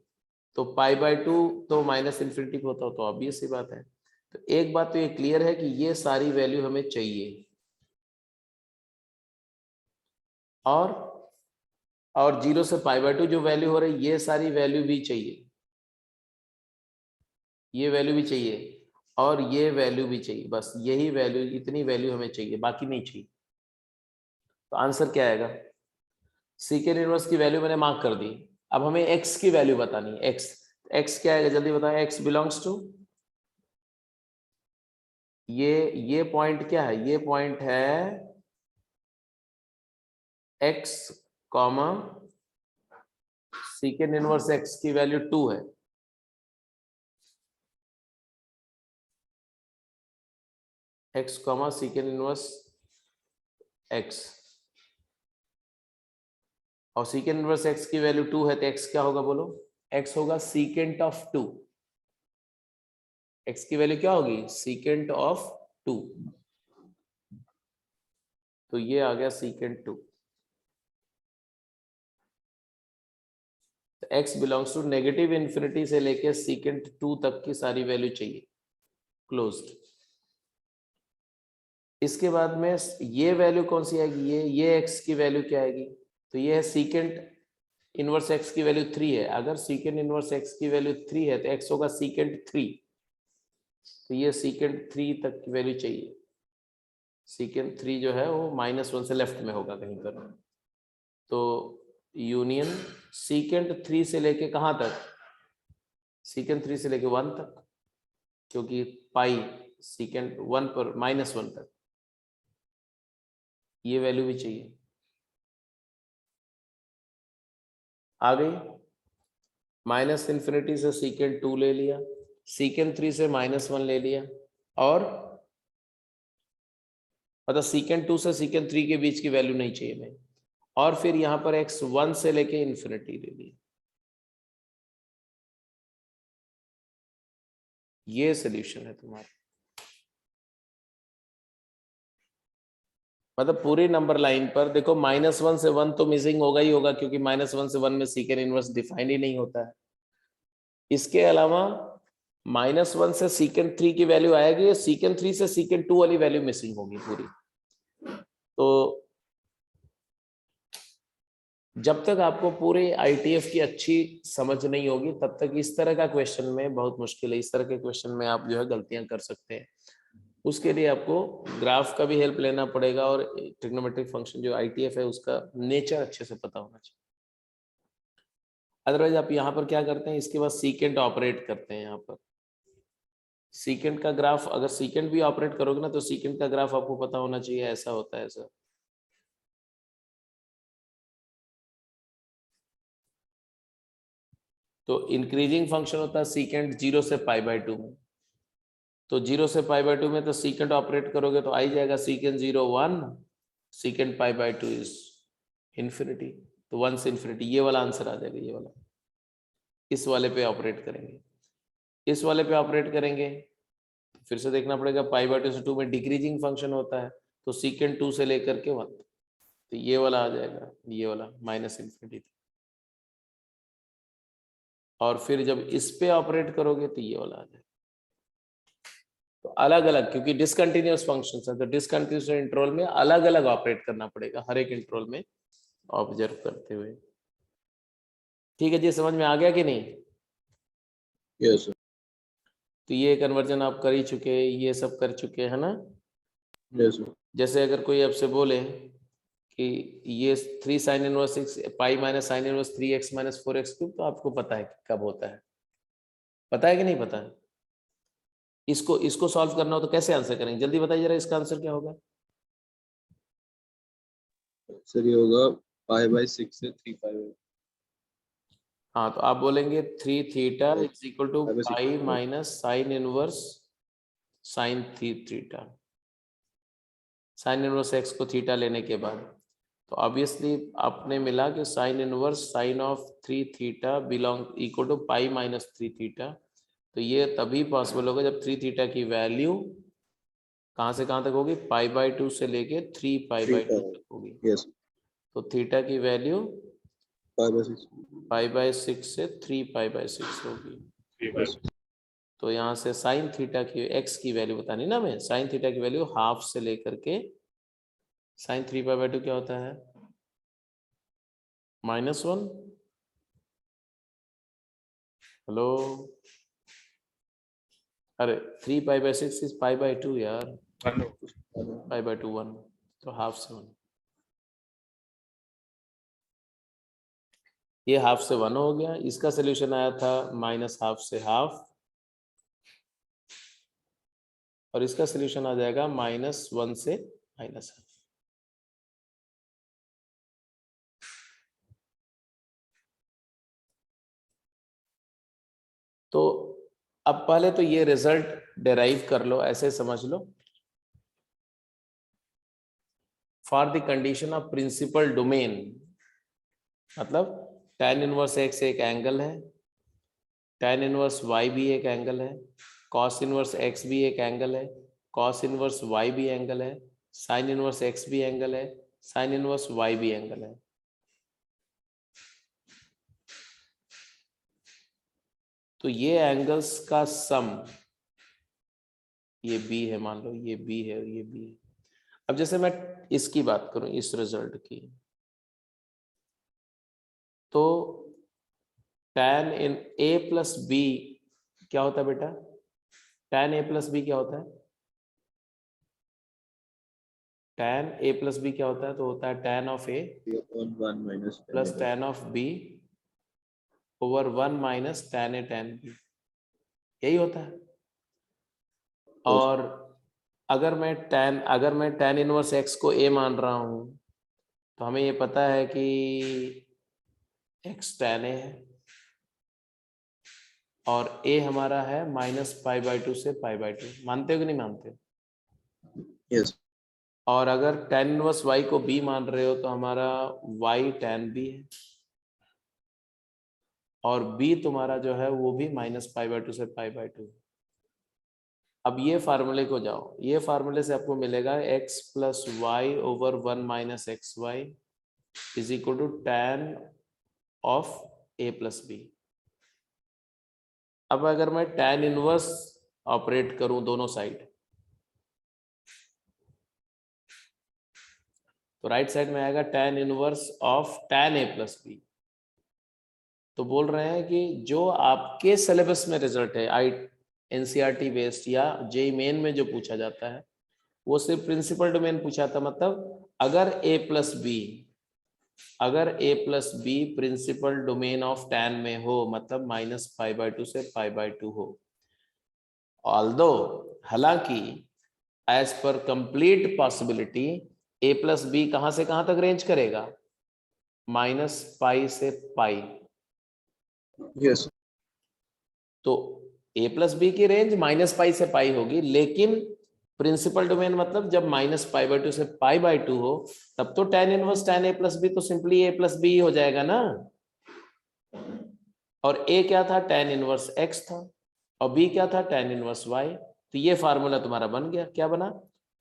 तो पाई बाय 2 तो माइनस इन्फिनिटी होता हो, तो ऑब्वियस सी बात है। तो एक बात तो ये क्लियर है कि ये सारी वैल्यू हमें चाहिए, और 0 से पाई बाय 2 जो वैल्यू हो रही है ये सारी वैल्यू भी चाहिए, ये वैल्यू भी चाहिए और ये वैल्यू भी चाहिए, बस यही वैल्यू, इतनी वैल्यू हमें चाहिए, बाकी नहीं चाहिए। तो आंसर क्या आएगा, सीकेंड इनवर्स की वैल्यू मैंने मार्क कर दी। अब हमें एक्स की वैल्यू बतानी है, एक्स क्या आएगा जल्दी बताएं। एक्स बिलोंग्स टू, ये पॉइंट क्या है, ये पॉइंट है एक्स कॉमा सीकेंड इनवर्स एक्स की वैल्यू 2 है, एक्स कॉमा सीकेंड इनवर्स एक्स, और सीकेंड इनवर्स एक्स की वैल्यू 2 है, तो एक्स क्या होगा बोलो, एक्स होगा सीकेंट ऑफ 2, एक्स की वैल्यू क्या होगी, सीकेंट ऑफ 2, तो ये आ गया सीकेंट 2। तो x belongs to negative infinity से लेके सीकेंट 2 तक की सारी वैल्यू चाहिए, क्लोज्ड। इसके बाद में ये वैल्यू कौन सी आएगी, ये एक्स की वैल्यू क्या आएगी, तो ये है सीकेंट इनवर्स एक्स की वैल्यू 3 है। अगर सीकेंट इनवर्स एक्स की वैल्यू 3 है तो एक्स होगा सीकेंट 3, तो ये सीकेंट 3 तक की वैल्यू चाहिए। सीकेंट 3 जो है वो -1 से लेफ्ट में होगा कहीं पर, तो यूनियन सीकेंट 3 से लेके कहां तक, सीकेंट 3 से लेके 1 तक, क्योंकि पाई सीकेंट 1 पर -1 तक, ये वैल्यू भी चाहिए। आ गई, माइनस इन्फिनिटी से सीकेंट 2 ले लिया, सीकेंट 3 से -1 ले लिया, और मतलब सीकेंट 2 से सीकेंट 3 के बीच की वैल्यू नहीं चाहिए मैं, और फिर यहां पर एक्स 1 से लेके इन्फिनिटी ले लिया। ये सोल्यूशन है तुम्हारा, मतलब पूरी नंबर लाइन पर देखो -1 से 1 तो मिसिंग होगा ही होगा, क्योंकि -1 से 1 में सीकेंट इनवर्स डिफाइन ही नहीं होता है। इसके अलावा -1 से सीकेंट 3 की वैल्यू आएगी, सीकेंट 3 से सीकेंट 2 वाली वैल्यू मिसिंग होगी पूरी। तो जब तक आपको पूरे आईटीएफ की अच्छी समझ नहीं होगी तब तक इस तरह का क्वेश्चन में बहुत मुश्किल है, इस तरह के क्वेश्चन में आप जो है गलतियां कर सकते हैं। उसके लिए आपको ग्राफ का भी हेल्प लेना पड़ेगा, और ट्रिग्नोमेट्रिक फंक्शन जो आईटीएफ है उसका नेचर अच्छे से पता होना चाहिए। अदरवाइज आप यहाँ पर क्या करते हैं, इसके बाद सीकेंट ऑपरेट करते हैं। यहाँ पर सीकेंट का ग्राफ, अगर सीकेंट भी ऑपरेट करोगे ना तो सीकेंट का ग्राफ आपको पता होना चाहिए, ऐसा होता है ऐसा। तो इंक्रीजिंग फंक्शन होता है सीकेंट 0 से पाई बाय 2 में, तो 0 से पाई बाय 2 में तो सीकेंट ऑपरेट करोगे तो आई जाएगा secant 0 1, secant pi by 2 is infinity, तो 1 से इन्फिनिटी, ये वाला आंसर आ जाएगा, ये वाला। इस वाले पे ऑपरेट करेंगे, इस वाले पे ऑपरेट करेंगे, फिर से देखना पड़ेगा पाई बाय 2 से 2 में डिक्रीजिंग फंक्शन होता है, तो सीकेंट 2 से लेकर के 1, तो ये वाला आ जाएगा, ये वाला माइनस इन्फिनिटी। और फिर जब इस पे ऑपरेट करोगे तो ये वाला आ जाएगा। तो अलग अलग, क्योंकि डिसकंटिन्यूअस फंक्शंस है तो डिसकंटिन्यूअस इंटरवल में अलग अलग ऑपरेट करना पड़ेगा, हर एक इंटरवल में ऑब्जर्व करते हुए। ठीक है जी, समझ में आ गया कि नहीं? Yes sir. तो ये कन्वर्जन आप कर ही चुके, ये सब कर चुके है ना। Yes sir. जैसे अगर कोई आपसे बोले कि ये 3 sin inverse 6 pi minus sine inverse 3x minus 4x cube, तो आपको पता है कि कब होता है, पता है कि नहीं पता है? इसको सॉल्व करना हो तो कैसे आंसर करेंगे? जल्दी बताइए जरा, इसका आंसर क्या होगा? सर ये होगा पाई बाय 6 से 3 पाई। हाँ, तो आप बोलेंगे 3 theta is equal to Pi by 6. Pi minus sine inverse sine theta, sine inverse x को थीटा लेने के बाद। तो ऑब्वियसली आपने मिला कि sine inverse sine of 3 theta belong equal to pi minus 3 theta. तो ये तभी पॉसिबल होगा जब 3 थीटा की वैल्यू कहाँ से कहाँ तक होगी? पाई बाय 2 से लेके 3 पाई बाय 2 तक होगी। यस, तो थीटा की value pi by 6। Pi by 6 से 3 पाई बाय 6 होगी। तो यहाँ से साइन थीटा की एक्स की वैल्यू बतानी ना, मैं साइन थीटा की वैल्यू हाफ से लेकर के साइन 3 पाई बाय 2 क्या होता है? -1। हेलो, अरे 3 पाई बाय 6 इज पाई बाय 2 यार, पाई बाय 2 1, तो हाफ से 1, ये हाफ से 1 हो गया। इसका सोल्यूशन आया था -हाफ से हाफ, और इसका सोल्यूशन आ जाएगा -1 से -हाफ। तो अब पहले तो ये रिजल्ट डेराइव कर लो, ऐसे समझ लो। For the condition of principal domain, मतलब tan इनवर्स x एक एंगल है, tan इनवर्स y भी एक एंगल है, cos इनवर्स x भी एक एंगल है, cos इनवर्स y भी एंगल है, sin इनवर्स x भी एंगल है, sin इनवर्स y भी एंगल है। तो ये एंगल्स का सम, ये b है, मान लो ये b है और ये b है। अब जैसे मैं इसकी बात करूं, इस रिजल्ट की, तो tan in a plus b क्या होता है बेटा? tan a प्लस b क्या होता है? tan a प्लस b क्या होता है? तो होता है tan of a 1 minus plus tan of b over 1 minus tan a tan b, यही होता है। और अगर मैं tan इनवर्स x को a मान रहा हूं, तो हमें ये पता है कि x tan a है और a हमारा है -π/2 से π/2। मानते हो कि नहीं मानते? यस, और अगर tan इनवर्स y को b मान रहे हो तो हमारा y tan b है, और b तुम्हारा जो है वो भी -π/2 से π/2। अब ये फार्मूले को जाओ, ये फार्मूले से आपको मिलेगा x plus y over 1 minus x y is equal to tan of a plus b। अब अगर मैं tan इनवर्स ऑपरेट करूं दोनों साइड, तो राइट साइड में आएगा tan inverse of tan a plus b। तो बोल रहे हैं कि जो आपके सिलेबस में रिजल्ट है, एनसीईआरटी बेस्ड या जेईई मेन में जो पूछा जाता है, वो सिर्फ प्रिंसिपल डोमेन पूछा था। मतलब अगर a plus b principal domain of tan में हो, मतलब -π/2 से π/2 हो, ऑल्दो हालांकि as per complete possibility a plus b कहां से कहां तक रेंज करेगा? -π से π। यस, तो a प्लस बी की रेंज -π से π होगी, लेकिन प्रिंसिपल डोमेन मतलब जब -π/2 से π/2 हो, तब तो tan inverse tan a plus b तो सिंपली a प्लस बी हो जाएगा ना। और a क्या था? tan इनवर्स x था, और b क्या था? tan inverse y। तो ये फार्मूला तुम्हारा बन गया। क्या बना?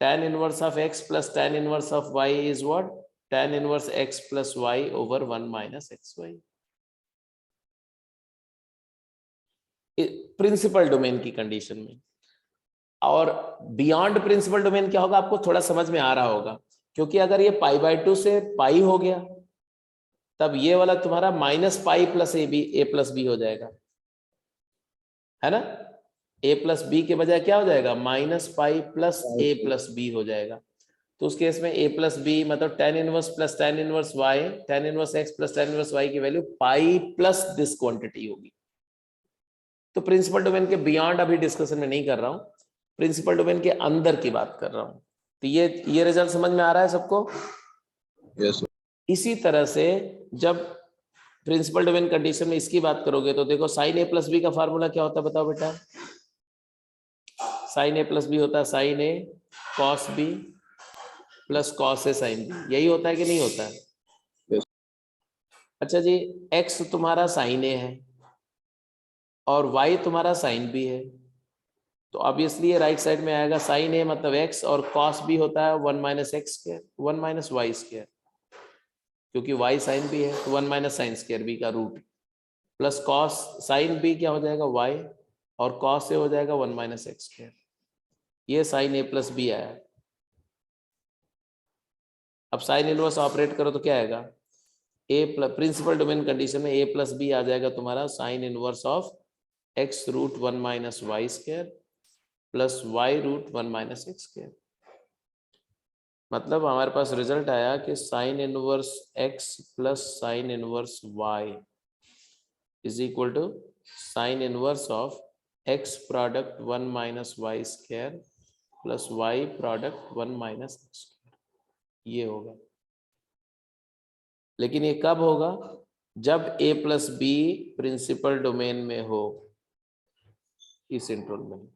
tan inverse of x plus tan inverse of y is what? tan inverse x plus y over 1 minus x y. Principal domain की कंडीशन में। और बियॉन्ड प्रिंसिपल डोमेन क्या होगा, आपको थोड़ा समझ में आ रहा होगा, क्योंकि अगर ये π/2 से पाई हो गया, तब ये वाला तुम्हारा -π प्लस ए प्लस बी हो जाएगा, है ना। a प्लस बी के बजाय क्या हो जाएगा? -π प्लस ए प्लस बी हो जाएगा। तो उस केस में a प्लस बी मतलब tan inverse plus tan inverse y, tan inverse x plus tan inverse y की value pi plus this quantity होगी। तो प्रिंसिपल डोमेन के बियॉन्ड अभी डिस्कशन में नहीं कर रहा हूं, प्रिंसिपल डोमेन के अंदर की बात कर रहा हूं। तो ये रिजल्ट समझ में आ रहा है सबको? Yes, sir. इसी तरह से जब प्रिंसिपल डोमेन कंडीशन में इसकी बात करोगे तो देखो साइन ए प्लस बी का फार्मूला क्या होता है बताओ बेटा? साइन ए प्लस बी होता है sign A cos B plus cos A sine B, यही होता है कि नहीं होता है? Yes. अच्छा जी, एक्स तुम्हारा साइन ए है और वाई तुम्हारा साइन बी है, तो ऑब्वियसली ये राइट साइड में आएगा साइन ए मतलब एक्स और कॉस बी होता है 1 minus x square 1 minus y square, क्योंकि वाई साइन बी है तो 1 माइनस साइन स्क्वायर बी का root plus cos sine b क्या हो जाएगा वाई और कॉस ए हो जाएगा 1 माइनस एक्स स्क्वायर। ये साइन ए प्लस बी आया। अब साइन इनवर्स ऑपरेट करो तो क्या आएगा? A plus principal domain condition में ए प्लस बी आ जाएगा तुम्हारा sine inverse of x root 1 minus y square plus y root 1 minus x square. मतलब हमारे पास रिजल्ट आया कि sine inverse x plus sine inverse y is equal to sine inverse of x product 1 minus y square plus y product 1 minus x square, ये होगा। लेकिन ये कब होगा? जब a plus b principal domain में हो, इस इंटरवल में।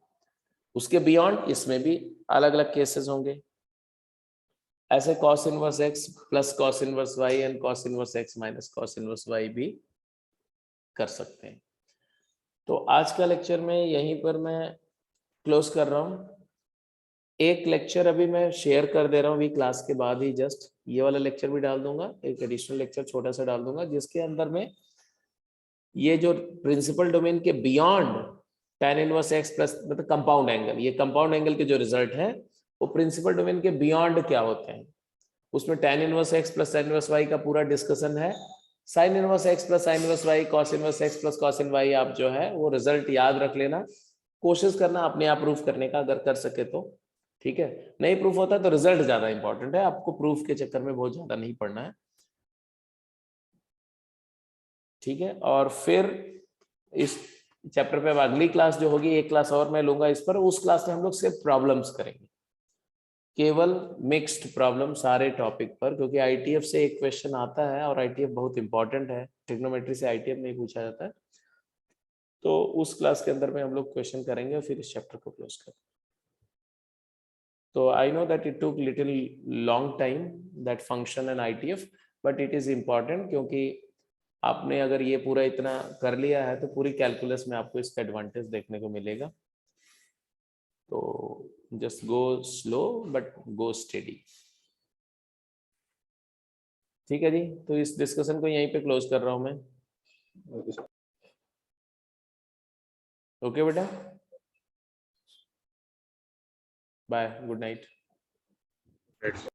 उसके बियॉन्ड इसमें भी अलग अलग केसेस होंगे, ऐसे cos inverse x plus cos inverse y and cos inverse x minus cos inverse y भी कर सकते हैं। तो आज का लेक्चर में यहीं पर मैं क्लोज कर रहा हूं। एक लेक्चर अभी मैं शेयर कर दे रहा हूँ अभी क्लास के बाद ही, जस्ट ये वाला लेक्चर भी डाल दूंगा, एक एडिशनल लेक्चर छोटा सा डाल दूंगा जिसके अंदर में ये जो प्रिंसिपल डोमेन के beyond tan inverse x plus मतलब कंपाउंड एंगल, ये कंपाउंड एंगल के जो रिजल्ट है वो प्रिंसिपल डोमेन के बियॉन्ड क्या होते हैं, उसमें tan inverse x plus tan inverse y का पूरा डिस्कशन है। sin inverse x plus sin inverse y cos inverse x plus cos इन y आप जो है वो रिजल्ट याद रख लेना, कोशिश करना अपने आप प्रूफ करने का, अगर कर सके तो ठीक है। नहीं प्रूफ होता तो रिजल्ट ज्यादा इंपॉर्टेंट है, आपको प्रूफ के चक्कर में बहुत ज्यादा नहीं पड़ना है, ठीक है। और फिर इस चैप्टर पे अब अगली क्लास जो होगी, एक क्लास और मैं लूंगा इस पर, उस क्लास में हम लोग सिर्फ प्रॉब्लम्स करेंगे, केवल मिक्स्ड प्रॉब्लम सारे टॉपिक पर, क्योंकि आईटीएफ से एक क्वेश्चन आता है और आईटीएफ बहुत इंपॉर्टेंट है, ट्रिग्नोमेट्री से आईटीएफ नहीं पूछा जाता है। तो उस क्लास के अंदर में हम लोग क्वेश्चन करेंगे और फिर इस चैप्टर को क्लोज करेंगे। तो I know that it took little long time that function and ITF, but it is important, क्योंकि आपने अगर ये पूरा इतना कर लिया है तो पूरी कैलकुलस में आपको इसका एडवांटेज देखने को मिलेगा। तो just go slow but go steady, ठीक है जी। तो इस डिस्कशन को यहीं पे क्लोज कर रहा हूं मैं। Okay, sir. ओके बेटा, बाय, गुड नाइट। Right.